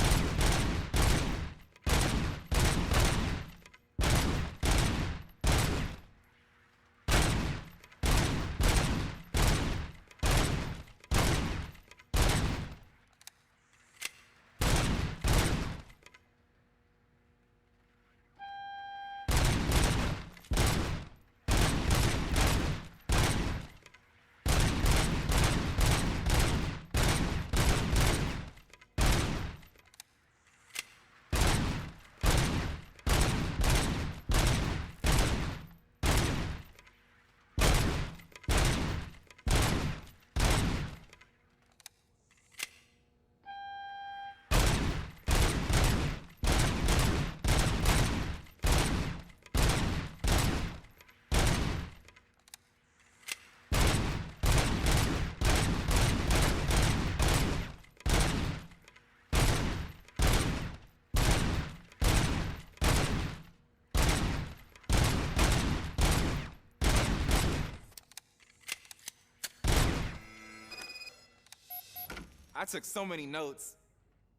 I took so many notes.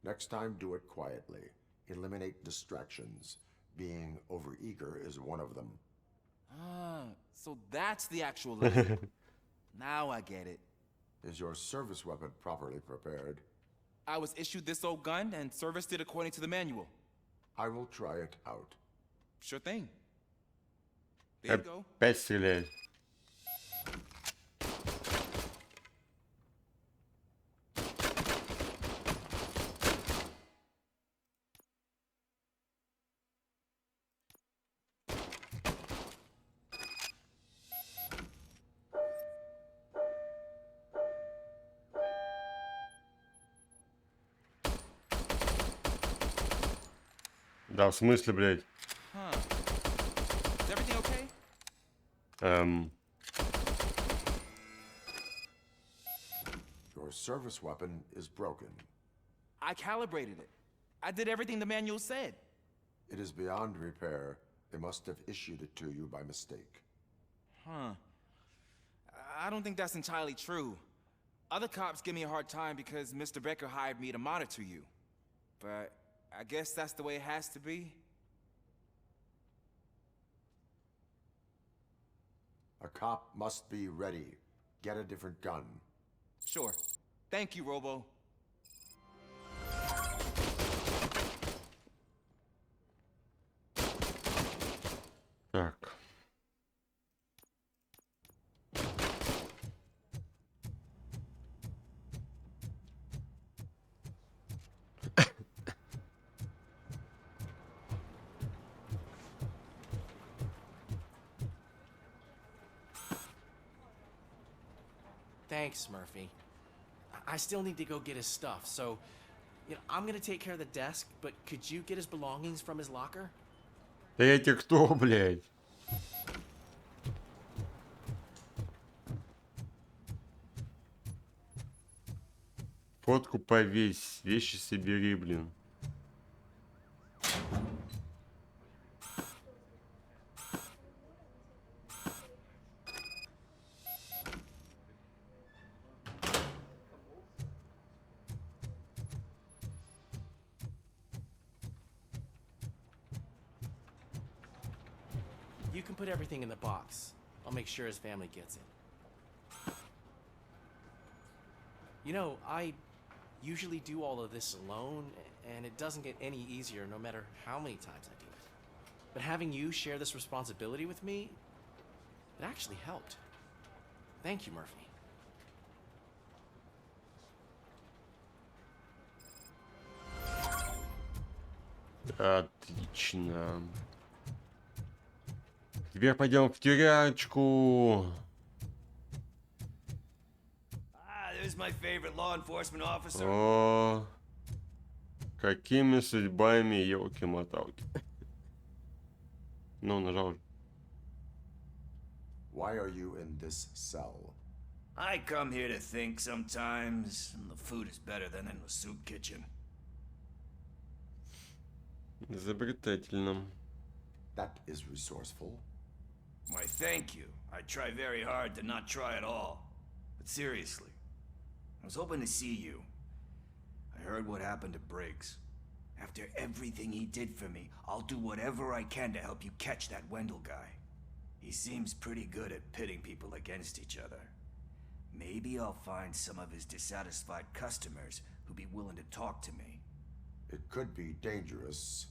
Next time, do it quietly. Eliminate distractions. Being overeager is one of them. Ah, so that's the actual lesson. Now I get it. Is your service weapon properly prepared? I was issued this old gun and serviced it according to the manual. I will try it out. Sure thing. There you go. Опять стреляет. Да, в смысле, блядь? Huh. Is everything okay? Your service weapon is broken. I calibrated it. I did everything the manual said. It is beyond repair. They must have issued it to you by mistake. Huh. I don't think that's entirely true. Other cops give me a hard time because Mr. Becker hired me to monitor you. But I guess that's the way it has to be. A cop must be ready. Get a different gun. Sure. Thank you, Robo. Так. Thanks, Murphy. I still need to go get his stuff, so I'm gonna take care of the desk, but could you get his belongings from his locker? Да эти кто, блядь? Фотку повесь, вещи собери, блин. You can put everything in the box. I'll make sure his family gets it. You know, I usually do all of this alone, and it doesn't get any easier no matter how many times I do it. But having you share this responsibility with me, it actually helped. Thank you, Murphy. Отлично. Теперь пойдем в тюрячку. There's my favorite law enforcement officer. О, какими судьбами, елки-моталки. Ну, нажал. Why are you in this cell? I come here to think sometimes, and the food is better than in the soup kitchen. Изобретательно. That is resourceful. Why, thank you. I try very hard to not try at all. But seriously, I was hoping to see you. I heard what happened to Briggs. After everything he did for me, I'll do whatever I can to help you catch that Wendell guy. He seems pretty good at pitting people against each other. Maybe I'll find some of his dissatisfied customers who'd be willing to talk to me. It could be dangerous.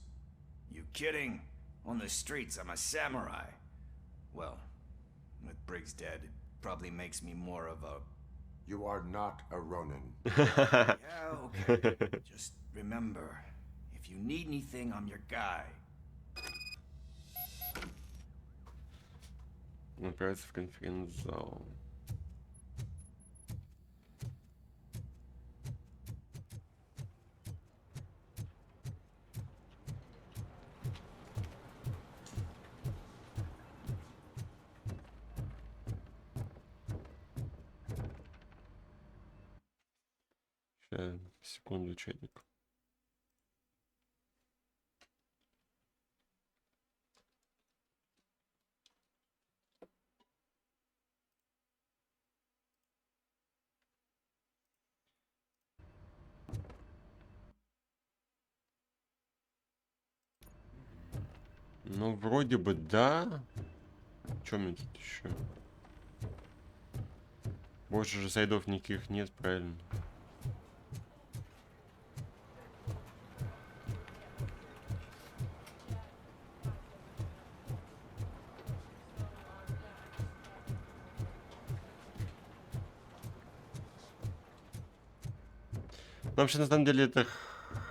You kidding? On the streets, I'm a samurai. Well, with Briggs dead, it probably makes me more of a... You are not a Ronin. Yeah, okay. Just remember, if you need anything, I'm your guy. Направиться в конференц-зал. Сейчас, секунду, чайник. Ну, вроде бы да. Что мне тут еще? Больше же сайдов никаких нет, правильно? Но вообще, на самом деле, это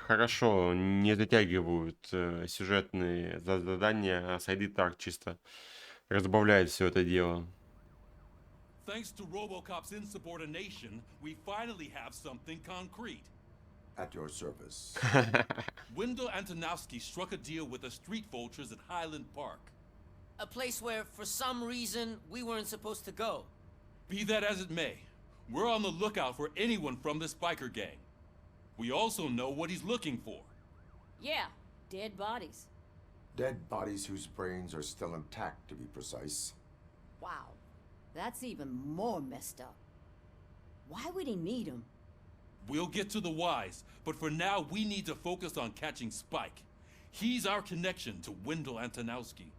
хорошо. Не затягивают сюжетные задания, а сайды так чисто разбавляют все это дело. Thanks to RoboCop's insubordination, we finally have something concrete. At your service. Wendell Antonowski struck a deal with the street vultures at Highland Park. A place where, for some reason, we weren't supposed to go. Be that as it may, we're on the lookout for anyone from this biker gang. We also know what he's looking for. Yeah, dead bodies. Dead bodies whose brains are still intact, to be precise. Wow, that's even more messed up. Why would he need them? We'll get to the whys, but for now we need to focus on catching Spike. He's our connection to Wendell Antonowski.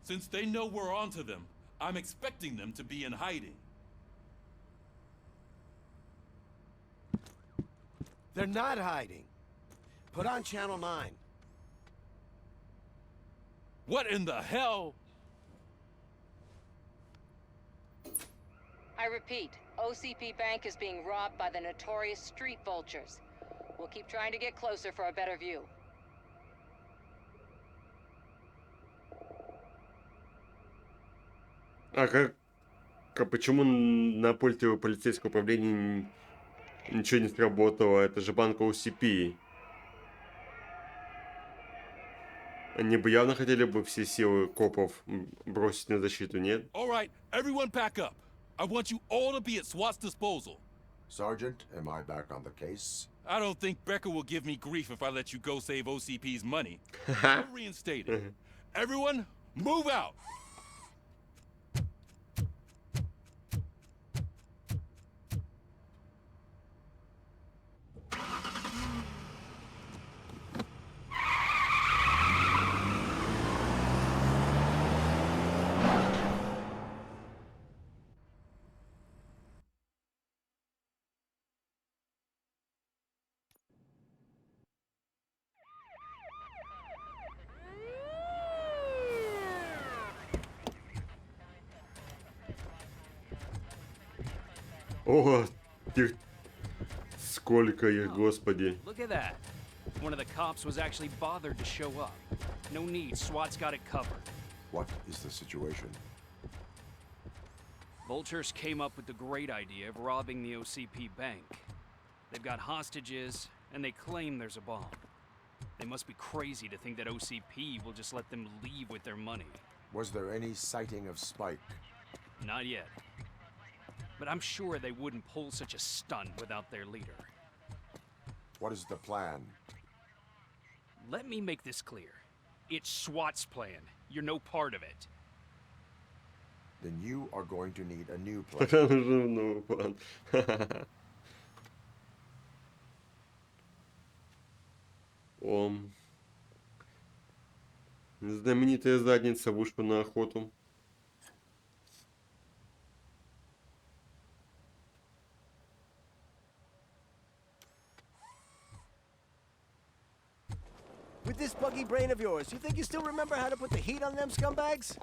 Since they know we're onto them, I'm expecting them to be in hiding. They're not hiding. Put on Channel 9. What in the hell? I repeat, OCP Bank is being robbed by the notorious street vultures. We'll keep trying to get closer for a better view. Почему на пульте полицейского управления ничего не сработало? Это же банк OCP. Они бы явно хотели бы все силы копов бросить на защиту, нет? All right, everyone pack up. I want you all to be at SWAT's disposal. Sergeant, am I back on the case? I don't think Becker will give me grief if I let you go save OCP's money. You're reinstated. Everyone, move out! О, их сколько их, господи. Look at that. One of the cops was actually bothered to show up. No need, SWAT's got it covered. What is the situation? Vultures came up with the great idea of robbing the OCP bank. They've got hostages, and they claim there's a bomb. They must be crazy to think that OCP will just let them leave with their money. Was there any sighting of Spike? Not yet. But I'm sure they wouldn't pull such a stunt without their leader. What is the plan? Let me make this clear. It's SWAT's plan. You're no part of it. Then you are going to need a new plan. Знаменитая задница вышла на охоту. With this buggy brain of yours, you think you still remember how to put the heat on them scumbags?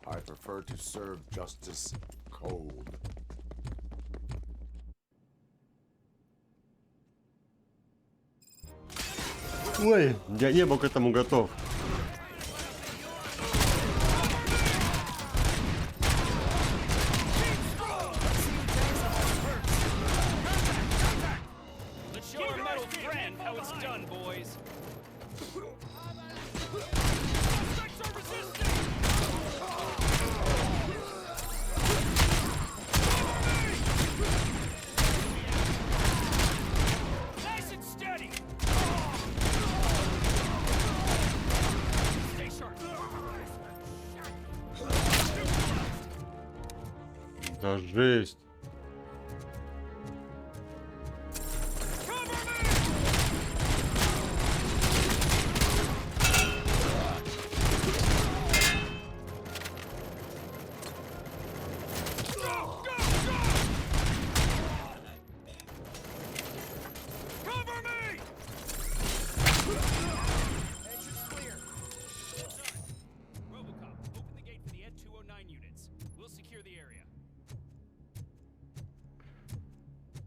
I prefer to serve justice cold. Ой, я не был к этому готов. Let's show our metal friend how it's done, boys. Nice and steady. Stay sharp. Да жесть.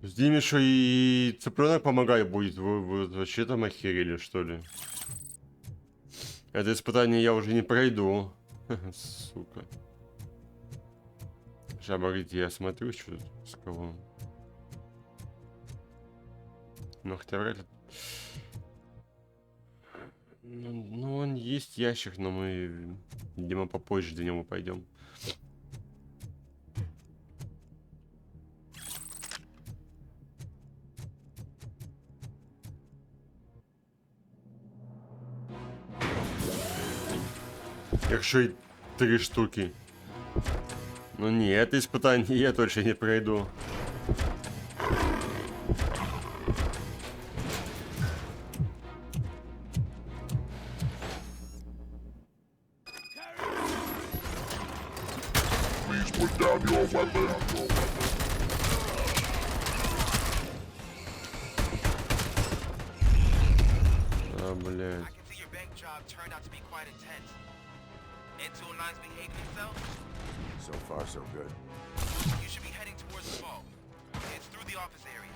С ними что и цыпленок помогать будет? Вы вообще там охерели, что ли? Это испытание я уже не пройду. Сука. Сейчас, погодите, я смотрю, что тут с кого. Ну, хотя вряд ли. Ну, он есть ящик, но мы, видимо, попозже до него пойдем. Якщо й 3 штуки. Ну не, это испытание я точно не пройду. Please put down your weapon. А, блядь. So far, so good. You should be heading towards the mall. It's through the office area.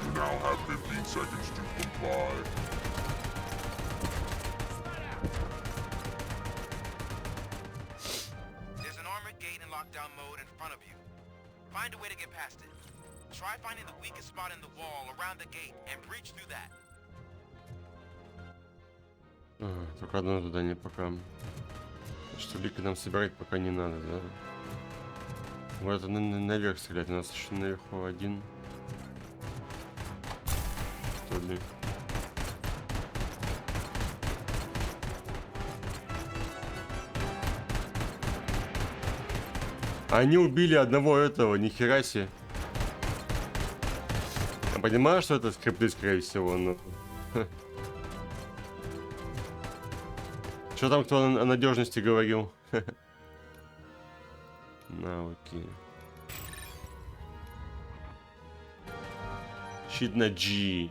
You now have 15 seconds to comply. There's an armored gate in lockdown mode in front of you. Find a way to get past it. Try finding the weakest spot in the wall around the gate and breach through that. Только одно задание пока. Что лики нам собирать пока не надо, да? Вот это наверх стрелять. У нас еще наверху один. Что ли? Они убили одного этого, нихера себе. Я понимаю, что это скрипты, скорее всего, но... Что там кто о надежности говорил? Навыки. Щит на G.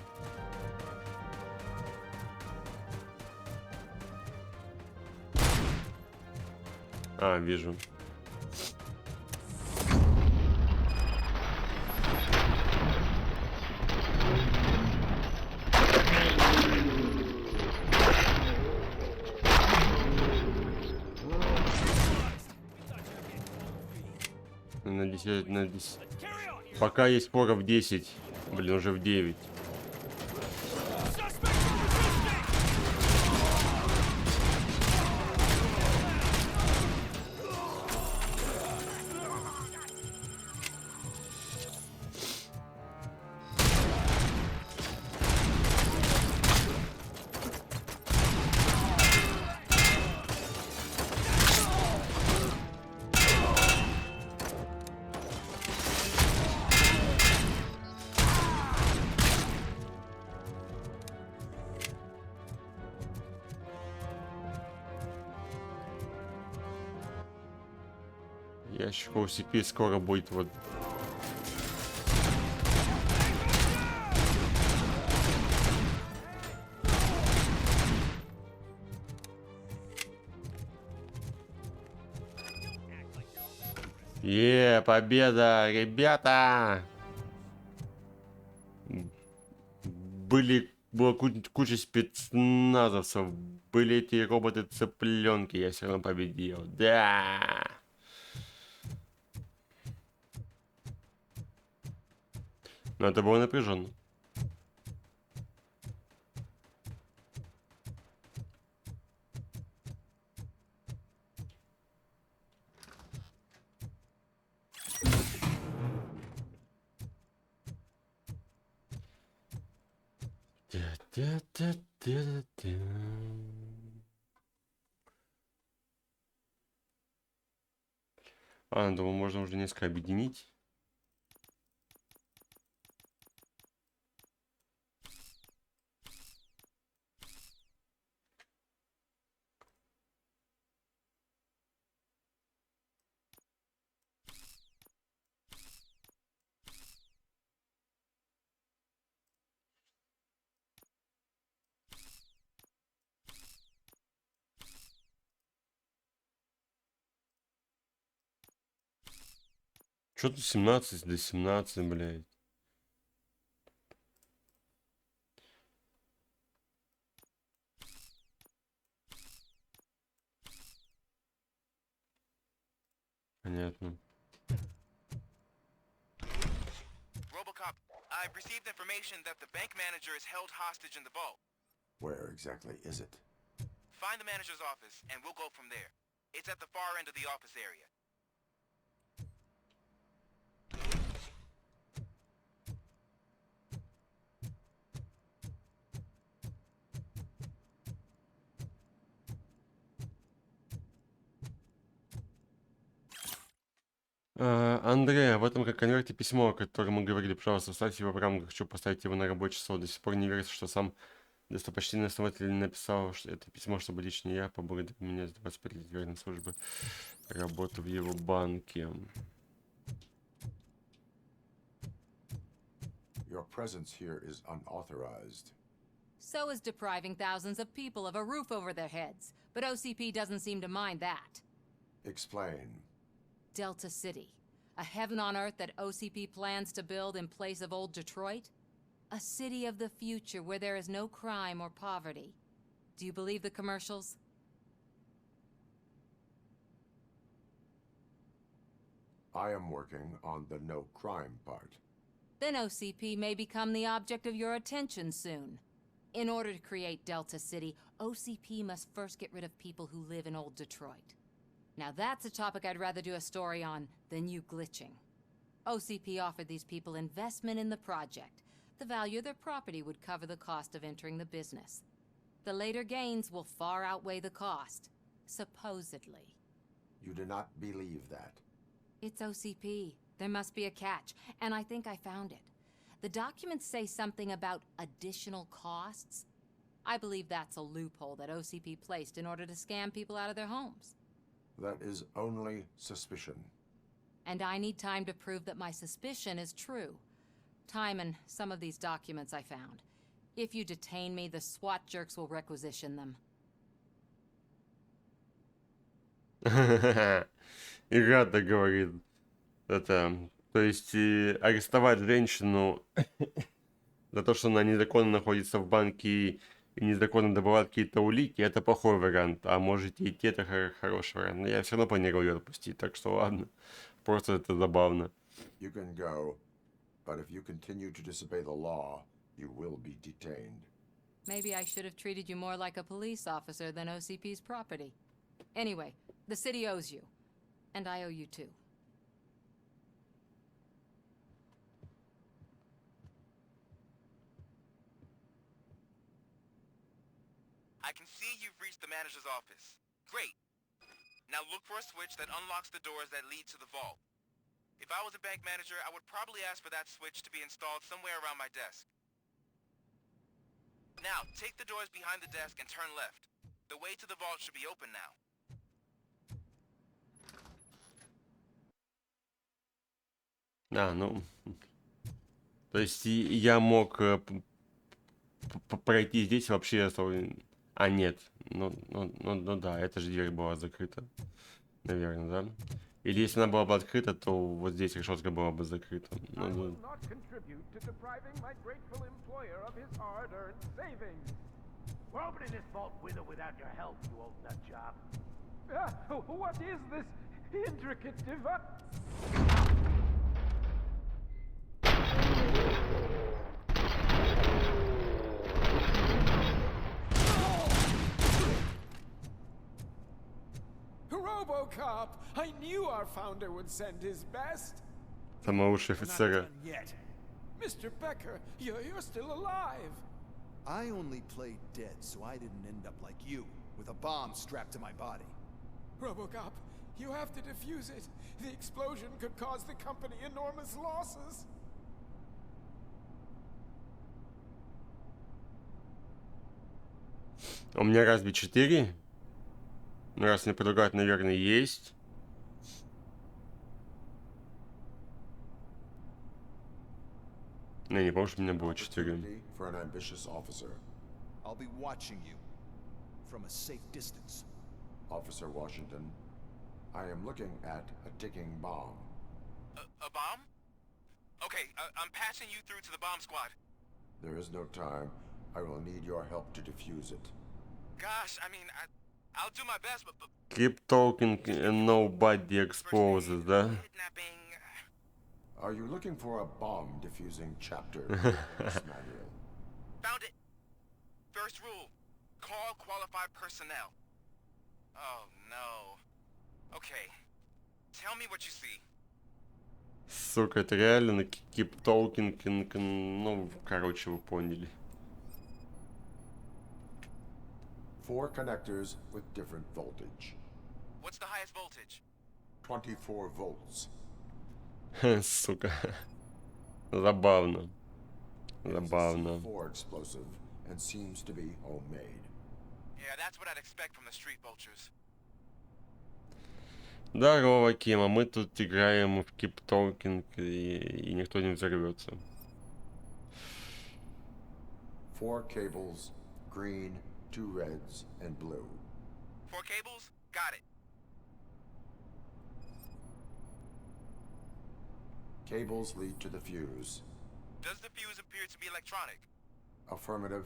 А, вижу. На 10, на 10. Пока есть пора в 10. Блин, уже в 9. Ящик OCP скоро будет вот. Победа, ребята! Была куча спецназовцев, были эти роботы-цыпленки, я все равно победил. Да! Но это было напряженно. Думаю, можно уже несколько объединить. Что тут 17 до 17, блядь? Понятно. RoboCop, I've received information that the bank manager is held hostage in the vault. Where exactly is it? Find the manager's office, and we'll go from there. It's at the far end of the office area. Андрея, в этом как конверте письмо, о котором мы говорили. Пожалуйста, вставьте его в рамку. Хочу поставить его на рабочий стол. До сих пор не верится, что сам достопочтенный основатель написал что это письмо, чтобы лично я поблагодарил меня за 25 лет верной службы работы в его банке. Your presence here is unauthorized. So is depriving thousands of people of a roof over their heads. But OCP doesn't seem to mind that. Explain. Delta City, a heaven on earth that OCP plans to build in place of old Detroit? A city of the future where there is no crime or poverty. Do you believe the commercials? I am working on the no crime part. Then OCP may become the object of your attention soon. In order to create Delta City, OCP must first get rid of people who live in old Detroit. Now that's a topic I'd rather do a story on than you glitching. OCP offered these people investment in the project. The value of their property would cover the cost of entering the business. The later gains will far outweigh the cost, supposedly. You do not believe that. It's OCP. There must be a catch, and I think I found it. The documents say something about additional costs. I believe that's a loophole that OCP placed in order to scam people out of their homes. That is only suspicion. And I need time to prove that my suspicion is true. Time and some of these documents I found. If you detain me, the SWAT jerks will requisition them. Игра-то говорит. Это, то есть арестовать женщину за то, что она незаконно находится в банке и незаконно добывает какие-то улики, это плохой вариант. А можете идти, это хороший вариант. Но я все равно планирую ее отпустить, так что ладно. Просто это забавно. You can go, but if you continue to disobey the law, you will be detained. Maybe I should have treated you more like a police officer than OCP's property. Anyway, the city owes you. And I owe you too. I can see you've reached the manager's office. Great. Now look for a switch that unlocks the doors that lead to the vault. If I was a bank manager, I would probably ask for that switch to be installed somewhere around my desk. Now, take the doors behind the desk and turn left. The way to the vault should be open now. Ну, то есть я мог пройти здесь вообще, а нет, ну да, эта же дверь была закрыта, наверное, да? Или если она была бы открыта, то вот здесь решетка была бы закрыта. Ну, RoboCop! I knew our founder would send his best. Самоуши офицера. Mr. Becker, you're still alive. I only played dead, so I didn't end up like you, with a bomb strapped to my body. RoboCop, you have to defuse it. The explosion could cause the company enormous losses. У меня разве 4? Ну, раз мне предлагают, наверное, есть. Не помню, что у меня было 4. I'll be watching you from a safe distance. Officer Washington, I am looking at a ticking bomb. A bomb? Okay, I'm passing you through to the bomb squad. There is no time. I will need your help to defuse it. Gosh, I mean, I'll do my best, but Keep talking and nobody exposes, да? Are you looking for a bomb diffusing chapter in this manual? Found it. First rule, call qualified personnel. Oh no. Okay, tell me what you see. Сука, это реально keep talking, ну, короче, вы поняли. 4 connectors with different voltage. What's the highest voltage? 24 volts. Сука. Забавно. Забавно. C4 explosive and seems to be homemade. Yeah, that's what I'd expect from the street vultures. Здорово, Кима. Мы тут играем в keep talking и никто не взорвется. 4 cables, green, 2 reds, and blue. 4 cables? Got it. Cables lead to the fuse. Does the fuse appear to be electronic? Affirmative.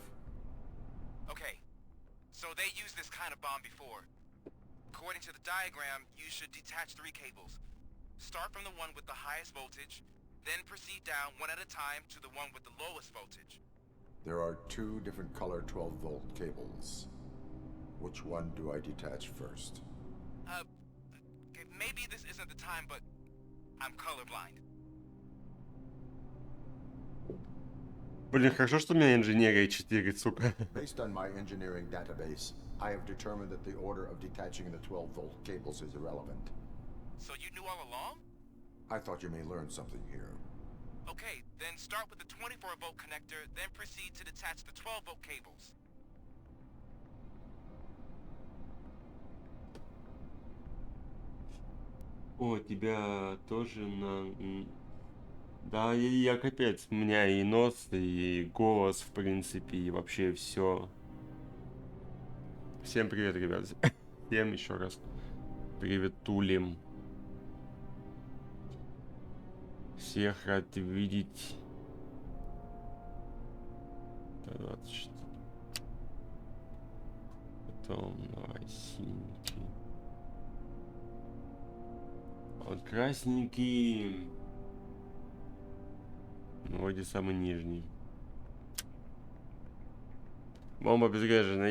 Okay, so they used this kind of bomb before. According to the diagram, you should detach 3 cables. Start from the one with the highest voltage, then proceed down one at a time to the one with the lowest voltage. There are 2 different color 12-volt cables. Which one do I detach first? Okay, maybe this isn't the time, but I'm colorblind. Блин, хорошо, что у меня инженерия 4, сука. Based on my engineering database, I have determined that the order of detaching the 12-volt cables is irrelevant. So you knew all along? I thought you may learn something here. Okay, then start with the 24-volt connector, then proceed to detach the 12-volt cables. О, тебя тоже на... Да, я капец. У меня и нос, и голос, в принципе, и вообще все. Всем привет, ребят. Всем еще раз привет, тулим. Всех рад видеть. 24. Потом давай синенький. Вот красненький. Вроде самый нижний. Бомба обезврежена.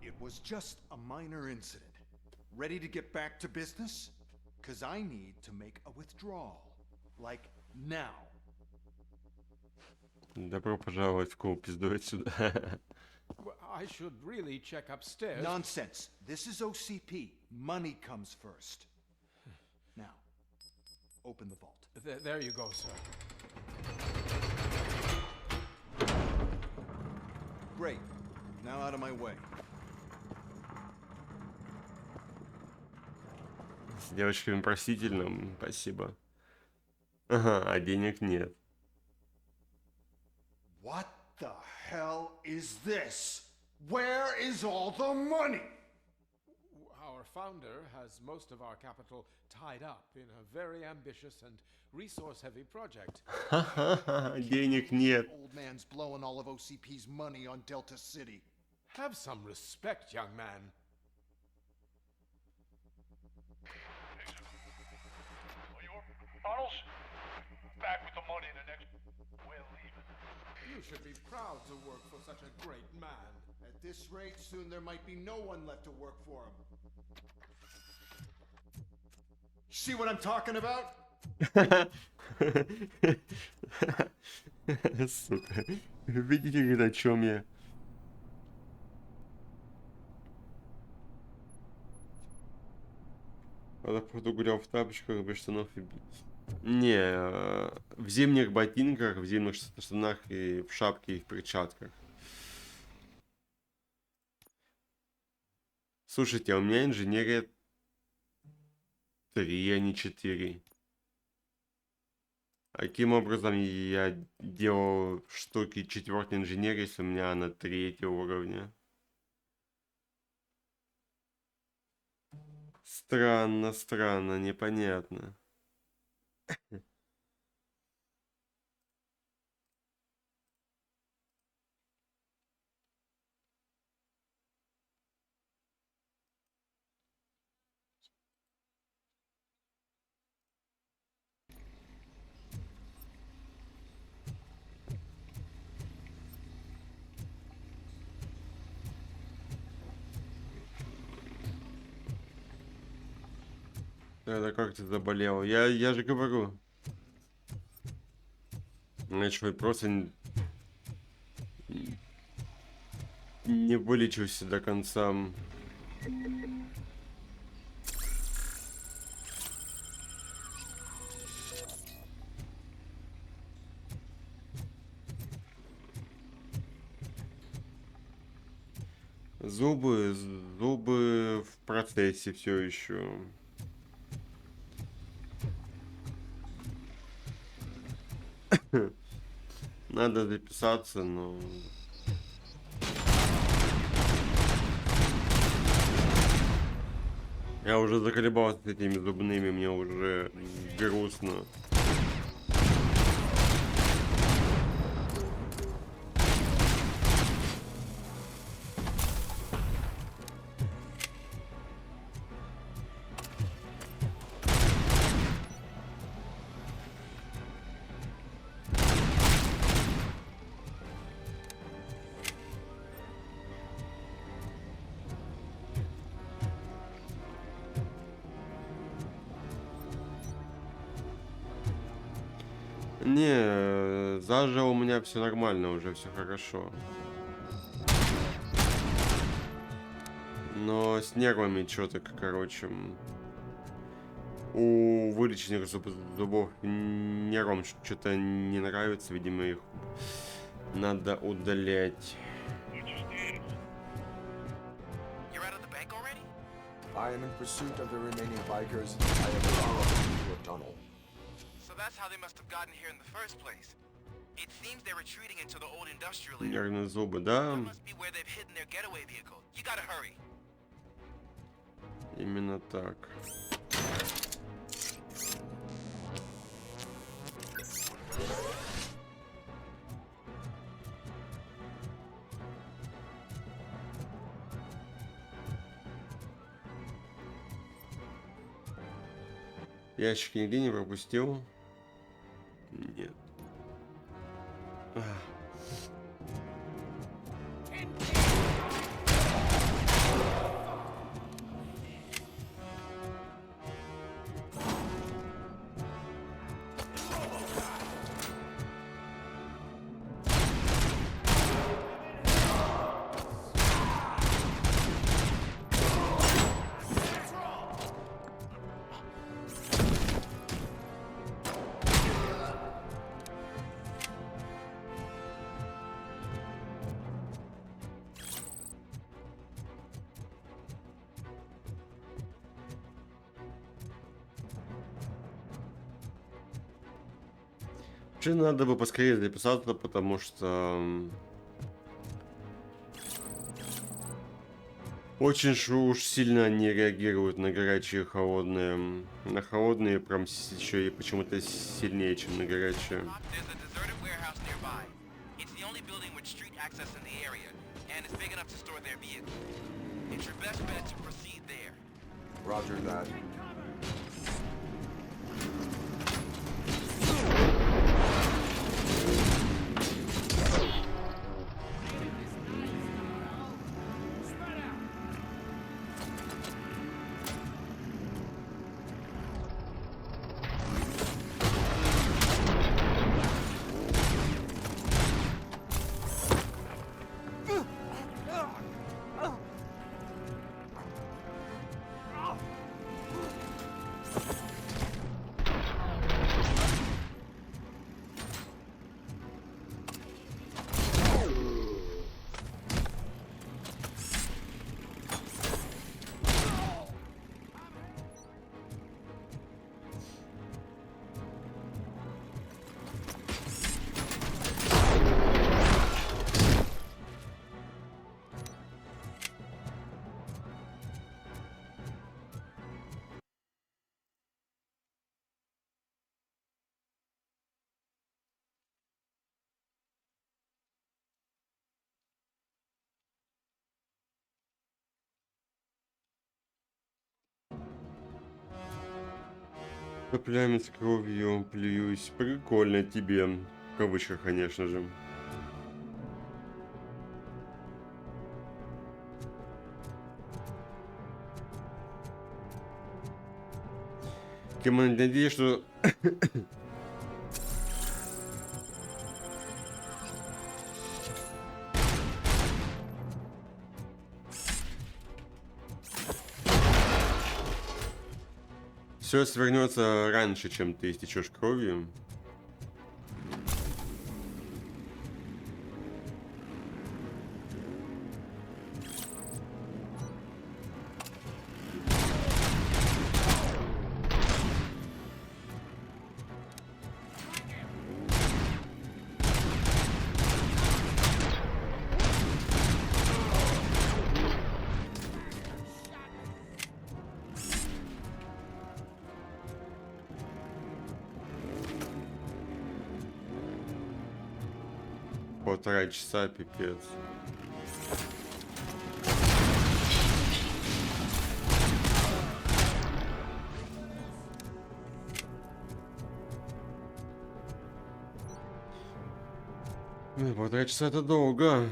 It was just a minor incident. Ready to get back to business? 'Cause I need to make a withdrawal. Like now. Добро пожаловать в клуб, пиздуй отсюда. I should really check upstairs. Nonsense. This is OCP. Money comes first. Now, open the vault. There you go, sir. Great. Now out of my way. С девочками просительным, спасибо. Ага, а денег нет. What the hell is this? Where is all the money? Our founder has most of our capital tied up in a very ambitious and resource-heavy project. Денег нет. Old man's blowing all of OCP's money on Delta City. Have some respect, young man. Tunnels? Back with the money in the next... We're leaving. You should be proud to work for such a great man. At this rate, soon there might be no one left to work for him. See what I'm talking about? Сука. Видите, говорит, о чем я? Правда, походу гулял в тапочках, без штанов и... Не, в зимних ботинках, в зимних штанах и в шапке и в перчатках. Слушайте, а у меня инженерия 3, а не 4. Каким образом я делал штуки 4-й инженерии, если у меня на 3-й уровне? Странно, странно, непонятно. Это как ты заболел? Я же говорю. Иначе просто не вылечился до конца. Зубы в процессе все еще. Надо записаться, но... Я уже заколебался с этими зубными, мне уже грустно. Не, заживо у меня все нормально, уже все хорошо. Но с нервами что-то, короче, у вылеченных зубов нервам что-то не нравится, видимо, их надо удалять. I am in pursuit of the remaining bikers. I have followed them into a tunnel. So that's how they must have gotten here in the first place. It seems they're retreating into the old industrial area. Нервные зубы, да? That must be where they've hidden their getaway vehicle. You gotta hurry. Именно так. Ящик нигде не пропустил? Нет. Вообще надо бы поскорее записаться, потому что очень уж сильно они реагируют на горячие и холодные. На холодные прям еще и почему-то сильнее, чем на горячие. Roger that. Соплями с кровью плююсь. Прикольно тебе. В кавычках, конечно же. Я надеюсь, что... Все свернется раньше, чем ты истечешь кровью. Полтора часа, пипец. Полтора часа это долго.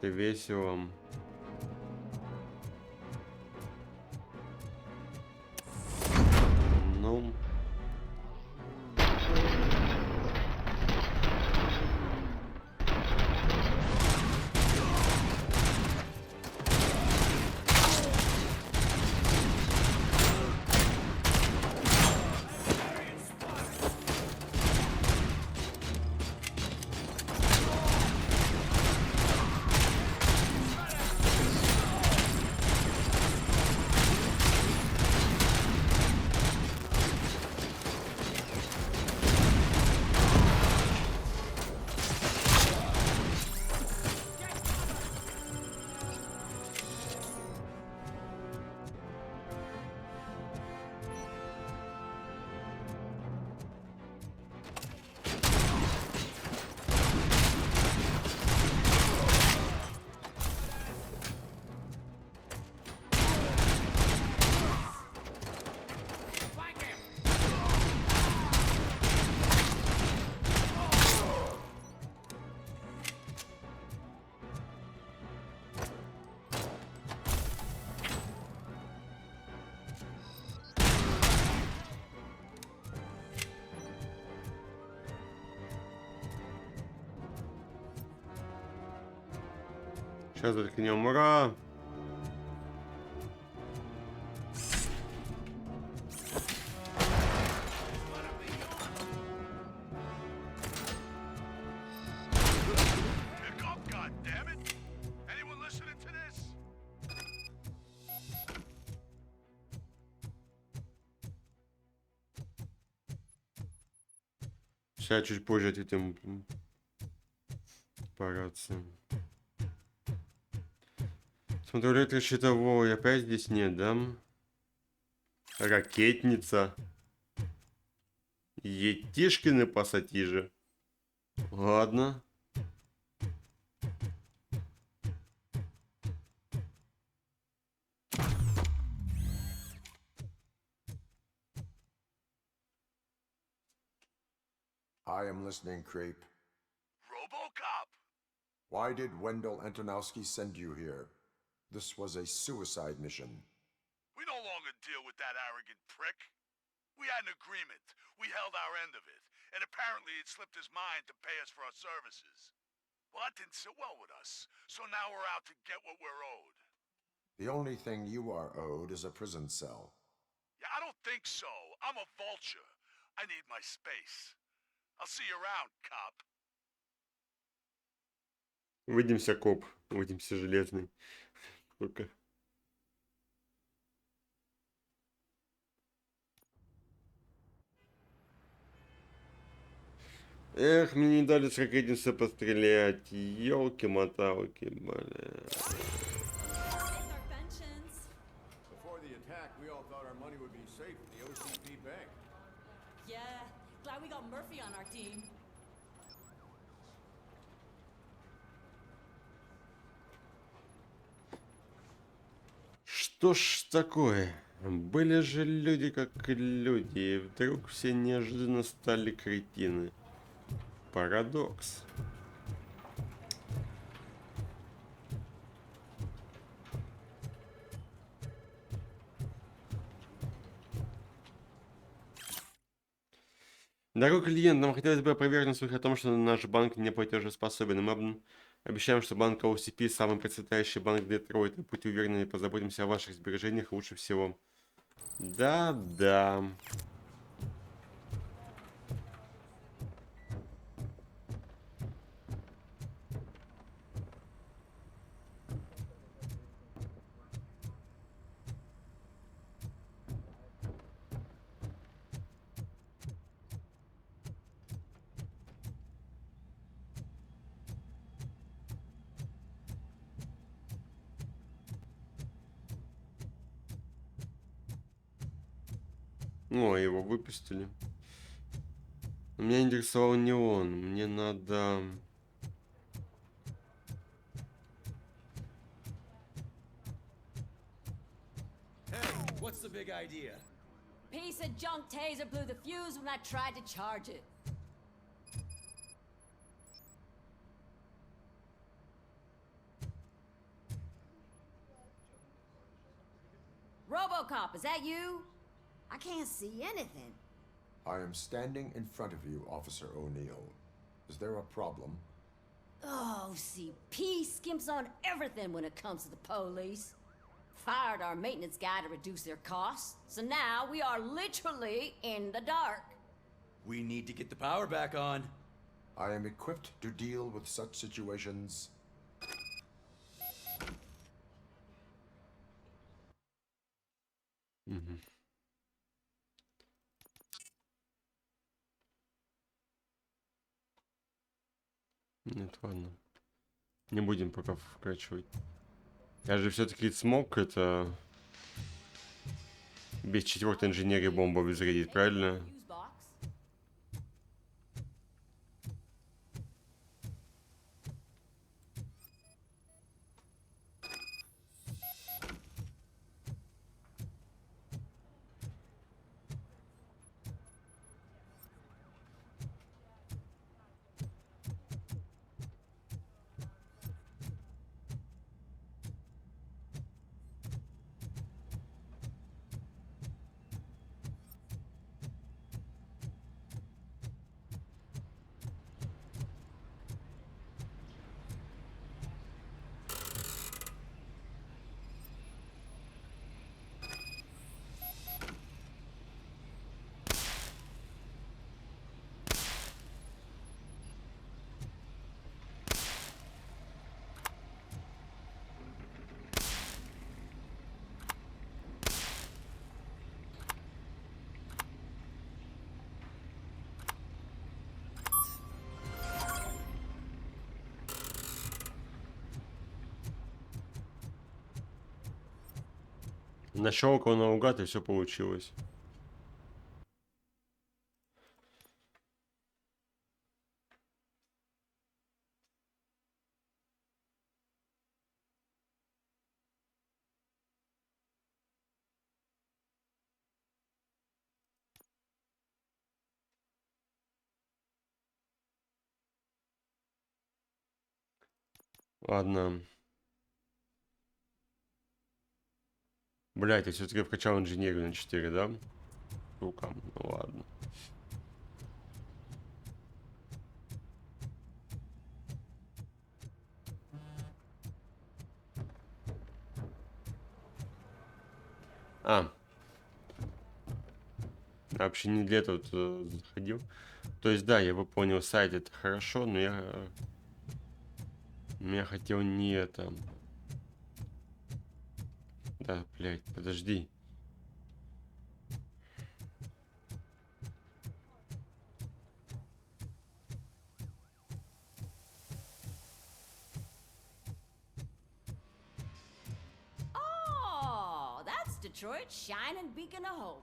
Это весело. Ну. Сейчас заткнем, ура! Сейчас чуть позже ответим по рации. Смотрю, электрощитовой опять здесь нет, да? Ракетница. Етишкины пассатижи. Ладно. I am listening, Creep. RoboCop! Why did Wendell Antonowski send you here? This was a suicide mission. We no longer deal with that arrogant prick. We had an agreement. We held our end of it. And apparently it slipped his mind to pay us for our services. Well, that didn't sit well with us. So now we're out to get what we're owed. The only thing you are owed is a prison cell. Yeah, I don't think so. I'm a vulture. I need my space. I'll see you around, cop. Увидимся, коп. Увидимся, железный. Сколько? Эх, мне не дали с ракетницы пострелять. Ёлки-моталки, бля. Before the attack, we all thought our money would be safe at the OCP bank. Yeah, glad we got Murphy on our team. Что ж такое? Были же люди как люди, и вдруг все неожиданно стали кретины. Парадокс. Дорогой клиент, нам хотелось бы опровергнуть слух о том, что наш банк не платежеспособен. Мы обещаем, что банк OCP самый процветающий банк Детройта. Будьте уверены, позаботимся о ваших сбережениях лучше всего. Да. О, его выпустили. Меня интересовал не он. Мне надо... Hey, what's the big idea? Piece of junk taser blew the fuse when I tried to charge it. RoboCop, is that you? I can't see anything. I am standing in front of you, Officer O'Neill. Is there a problem? Oh, CP skimps on everything when it comes to the police. Fired our maintenance guy to reduce their costs, so now we are literally in the dark. We need to get the power back on. I am equipped to deal with such situations. Нет, ладно. Не будем пока вкачивать. Я же все-таки смог это... Без 4-й инженерии бомбу безредить, правильно? Нащелкал наугад, и все получилось. Ладно. Блять, я все-таки вкачал инженерию на 4, да? Сука, ну ладно. Вообще не для этого заходил. То есть, да, я выполнил сайт, это хорошо, но я хотел не это. Да, блядь, подожди. Detroit's shining beacon of hope.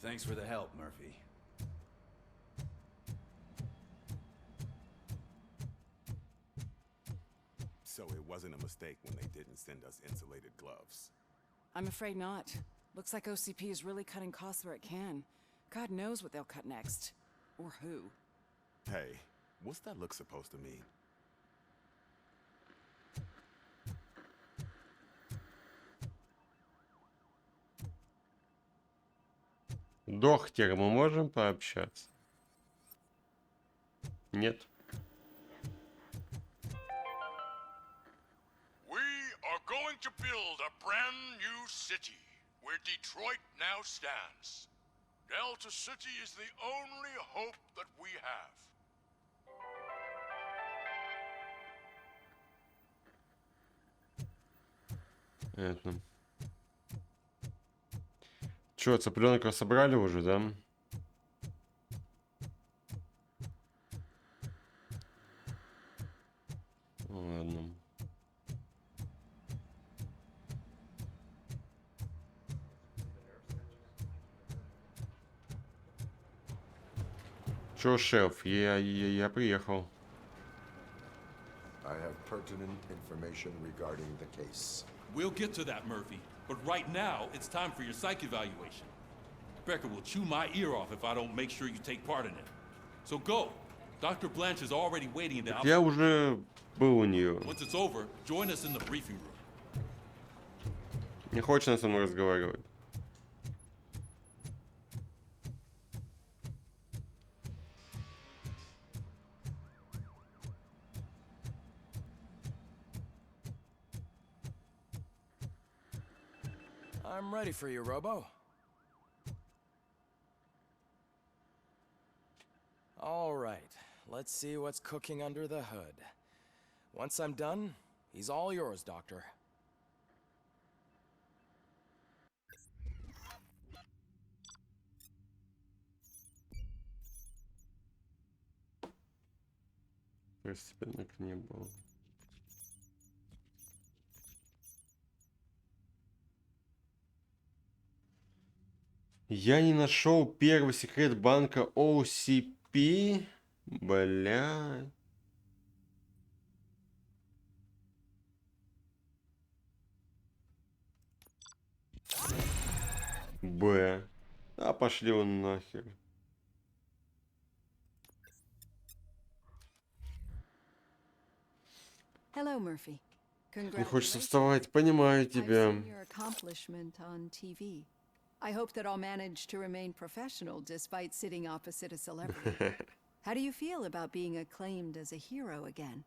Thanks for the help, Murphy. So it wasn't a mistake when they didn't send us insulated gloves. I'm afraid not. Looks like OCP is really cutting costs where it can. God knows what they'll cut next. Or who. Hey, what's that look supposed to mean? Доктор, мы можем пообщаться? Нет. We are going to build a brand new city where Detroit now stands. Delta City is the only hope that we have. Это. Чё, цыпленка собрали уже, да? Ладно. Чё, шеф, я приехал. I have pertinent information regarding the case. We'll get to that, Murphy. But right now, it's time for your psych evaluation. Becker will chew my ear off if I don't make sure you take part in it. So go. Dr. Blanche is already waiting in the Я уже был у нее. Once it's over, join us in the briefing room. Не хочет она со мной разговаривать. I'm ready for you, Robo. All right, let's see what's cooking under the hood. Once I'm done, he's all yours, Doctor. Постепенно к ней было. Я не нашел первый секрет банка OCP. Бля. Б. А пошли он нахер. Hello, Murphy. Не хочется вставать, понимаю тебя. Your accomplishment on TV. I hope that I'll manage to remain professional despite sitting opposite a celebrity. How do you feel about being acclaimed as a hero again?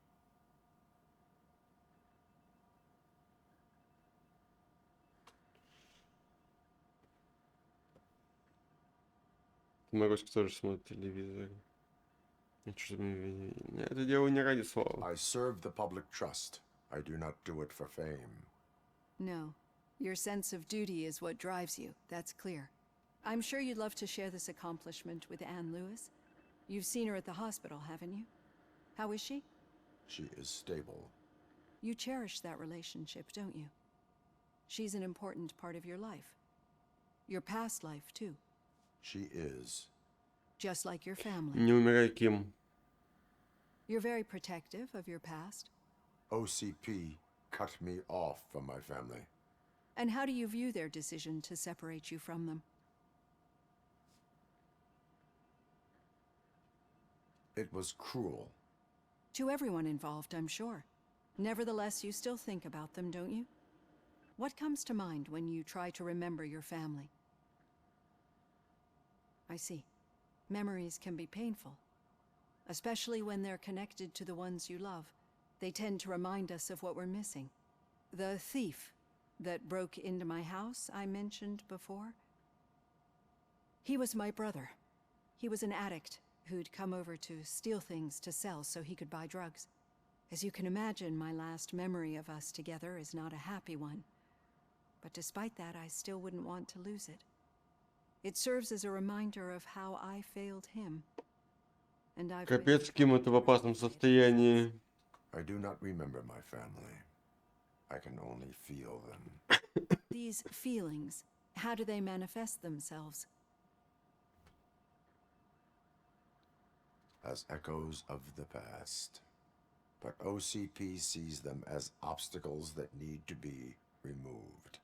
Маруська тоже смотрит телевизор. Это делаю не ради слова. I serve the public trust. I do not do it for fame. No. Your sense of duty is what drives you, that's clear. I'm sure you'd love to share this accomplishment with Anne Lewis. You've seen her at the hospital, haven't you? How is she? She is stable. You cherish that relationship, don't you? She's an important part of your life. Your past life, too. She is. Just like your family. Не умирай, Ким. You're very protective of your past. OCP cut me off from my family. And how do you view their decision to separate you from them? It was cruel. To everyone involved, I'm sure. Nevertheless, you still think about them, don't you? What comes to mind when you try to remember your family? I see. Memories can be painful, especially when they're connected to the ones you love. They tend to remind us of what we're missing. The thief that broke into my house I mentioned before? He was my brother. He was an addict who'd come over to steal things to sell so he could buy drugs. As you can imagine, my last memory of us together is not a happy one. But despite that, I still wouldn't want to lose it. It serves as a reminder of how I failed him. And I've Капец, Ким, это в опасном состоянии. I do not remember my family. I can only feel them. These feelings, How do they manifest themselves? As echoes of the past. But OCP sees them as obstacles that need to be removed.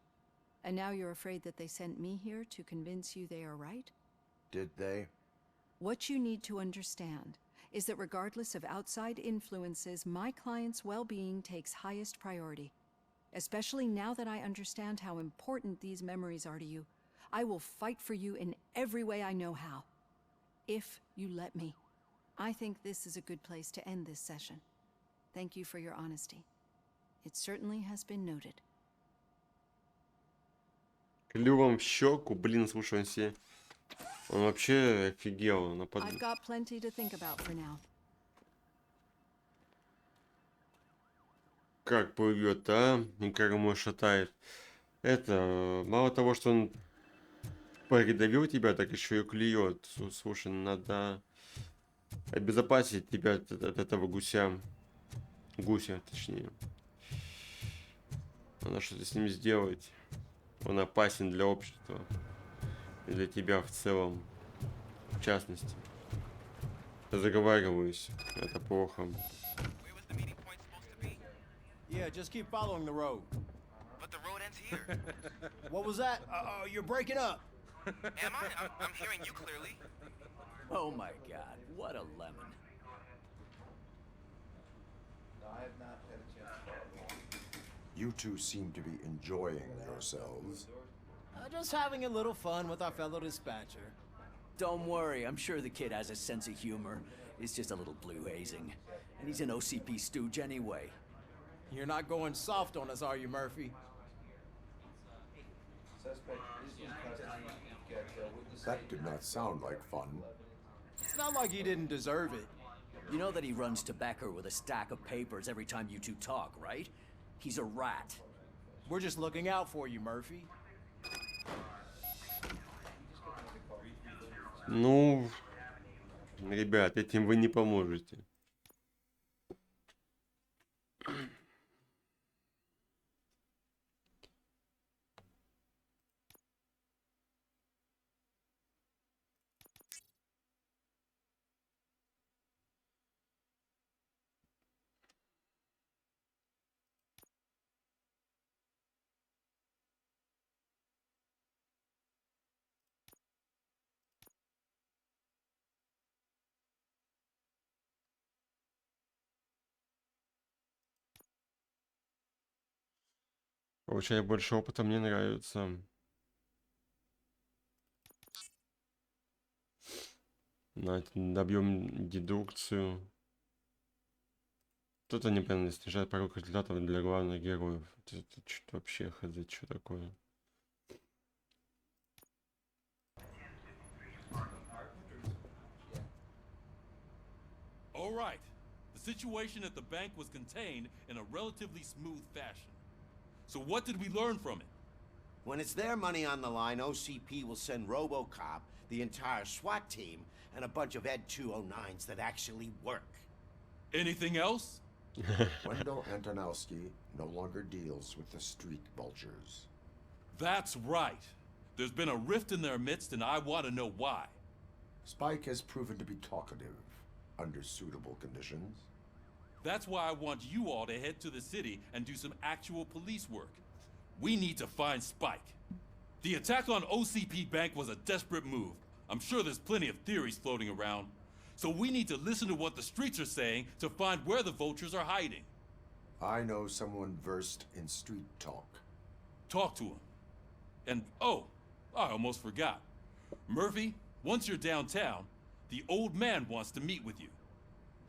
And now you're afraid that they sent me here to convince you they are right? Did they? What you need to understand is that regardless of outside influences, my client's well-being takes highest priority. Especially now that I understand how important these memories are to you, I will fight for you in every way I know how. If you let me. I think this is a good place to end this session. Thank you for your honesty. It certainly has been noted. Клювом в щеку, блин, слушай, он себе... Он вообще офигел. I've got plenty to think about for now. Как плывет, а? И как ему шатает. Это, мало того, что он придавил тебя, так еще и клюет. Слушай, надо обезопасить тебя от этого гуся. Гуся, точнее. Надо что-то с ним сделать. Он опасен для общества. И для тебя в целом. В частности. Я заговариваюсь. Это плохо. Yeah, just keep following the road. But the road ends here. What was that? You're breaking up. Am I? I'm hearing you clearly. Oh my god, what a lemon. You two seem to be enjoying yourselves. Just having a little fun with our fellow dispatcher. Don't worry, I'm sure the kid has a sense of humor. It's just a little blue hazing. And he's an OCP stooge anyway. You're not going soft on us, are you, Murphy? That did not sound like fun. It's not like he didn't deserve it. You know that he runs to Becker with a stack of papers every time you two talk, right? He's a rat. We're just looking out for you, Murphy. Ну, ребят, этим вы не поможете. Получая больше опыта, мне нравится. Добьем дедукцию. Кто-то непонятно снижает порог результатов для главных героев. Это что вообще хз, что такое? All right. The situation at the bank was contained in a relatively smooth fashion. So what did we learn from it? When it's their money on the line, OCP will send RoboCop, the entire SWAT team, and a bunch of Ed 209s that actually work. Anything else? Wendell Antonowski no longer deals with the street vultures. That's right. There's been a rift in their midst, and I want to know why. Spike has proven to be talkative under suitable conditions. That's why I want you all to head to the city and do some actual police work. We need to find Spike. The attack on OCP Bank was a desperate move. I'm sure there's plenty of theories floating around. So we need to listen to what the streets are saying to find where the vultures are hiding. I know someone versed in street talk. Talk to him. And, oh, I almost forgot. Murphy, once you're downtown, the old man wants to meet with you.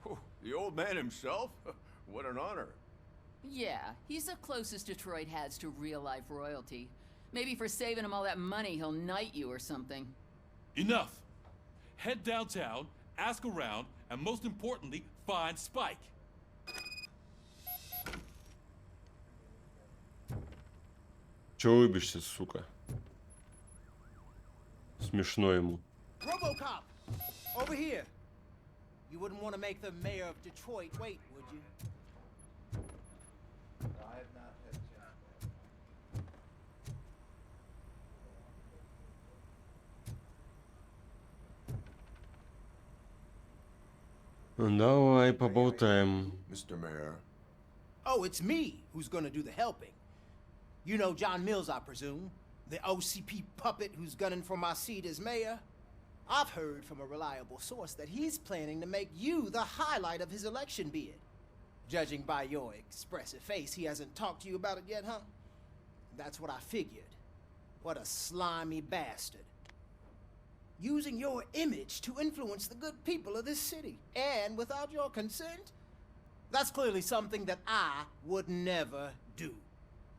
Oh, the old man himself? What an honor. Yeah, he's the closest Detroit has to real-life royalty. Maybe for saving him all that money, he'll knight you or something. Enough! Head downtown, ask around, and most importantly, find Spike. Чего улыбишься, сука? Смешно ему. RoboCop! Over here! You wouldn't want to make the mayor of Detroit wait, would you? Давай поболтаем. Mr. Mayor. Oh, it's me who's gonna do the helping. You know John Mills, I presume? The OCP puppet who's gunning for my seat as mayor? I've heard from a reliable source that he's planning to make you the highlight of his election bid. Judging by your expressive face, he hasn't talked to you about it yet, huh? That's what I figured. What a slimy bastard. Using your image to influence the good people of this city, and without your consent? That's clearly something that I would never do.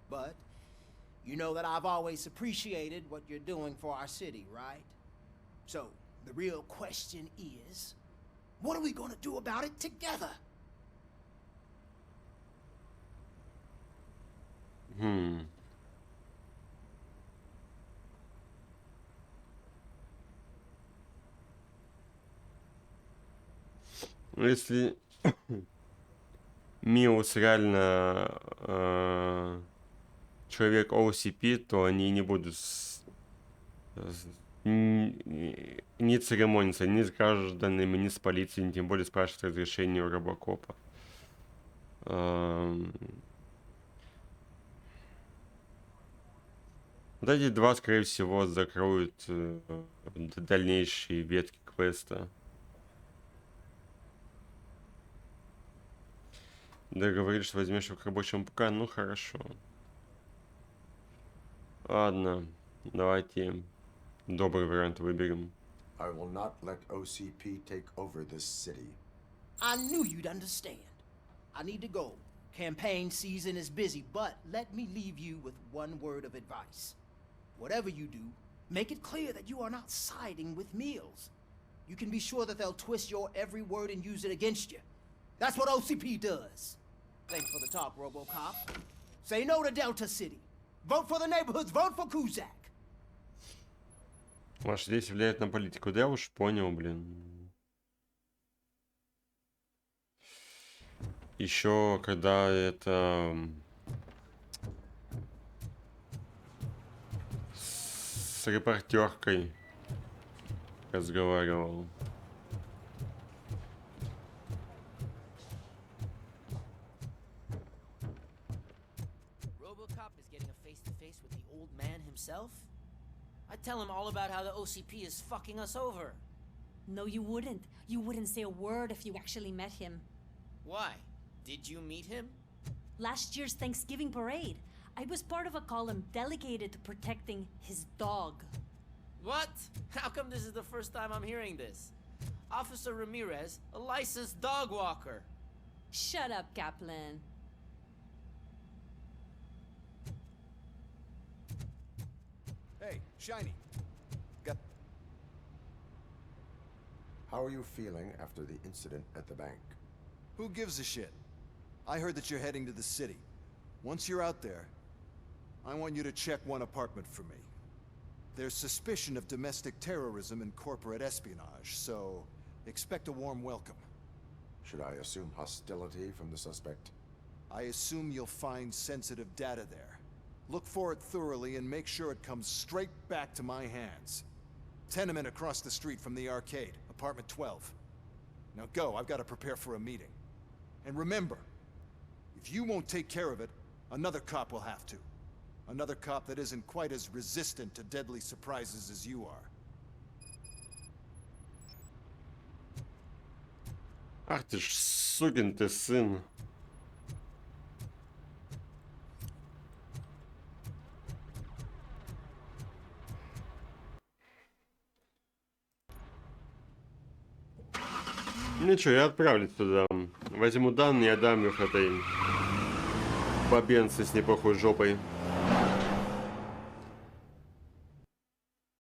But you know that I've always appreciated what you're doing for our city, right? So, the real question is, what are we gonna do about it together? Если Миус реально человек OCP, то они не будут не церемониться ни с гражданами, ни с полицией, тем более спрашивать разрешение у RoboCop'а. Вот эти два, скорее всего, закроют дальнейшие ветки квеста. Да, говоришь, что возьмешь его к рабочему ПК, ну хорошо. Ладно, давайте добрый вариант выберем. I will not let OCP take over this city. I knew you'd understand. I need to go. Campaign season is busy, but let me leave you with one word of advice. Whatever you do, make it clear that you are not siding with Mills. You can be sure that they'll twist your every word and use it against you. That's what OCP does. Thanks for the talk, RoboCop. Say no to Delta City. Vote for the neighborhoods. Vote for Kuzak. Ваши действия влияют на политику. Да я уж понял, блин. Еще когда это с репортеркой разговаривал. RoboCop is getting a face-to-face with the old man himself? I'd tell him all about how the OCP is fucking us over. No, you wouldn't. You wouldn't say a word if you actually met him. Why? Did you meet him? Last year's Thanksgiving parade, I was part of a column delegated to protecting his dog. What? How come this is the first time I'm hearing this? Officer Ramirez, a licensed dog walker. Shut up, Kaplan. Hey, Shiny. How are you feeling after the incident at the bank? Who gives a shit? I heard that you're heading to the city. Once you're out there, I want you to check one apartment for me. There's suspicion of domestic terrorism and corporate espionage, so expect a warm welcome. Should I assume hostility from the suspect? I assume you'll find sensitive data there. Look for it thoroughly and make sure it comes straight back to my hands. Tenement across the street from the arcade, apartment 12. Now go, I've got to prepare for a meeting. And remember, if you won't take care of it, another cop will have to. Another cop that isn't quite as resistant to deadly surprises as you are. Ах ты ж сукин ты сын. Ничего, я отправлюсь туда. Возьму данные, я дам их этой бабенце с неплохой жопой.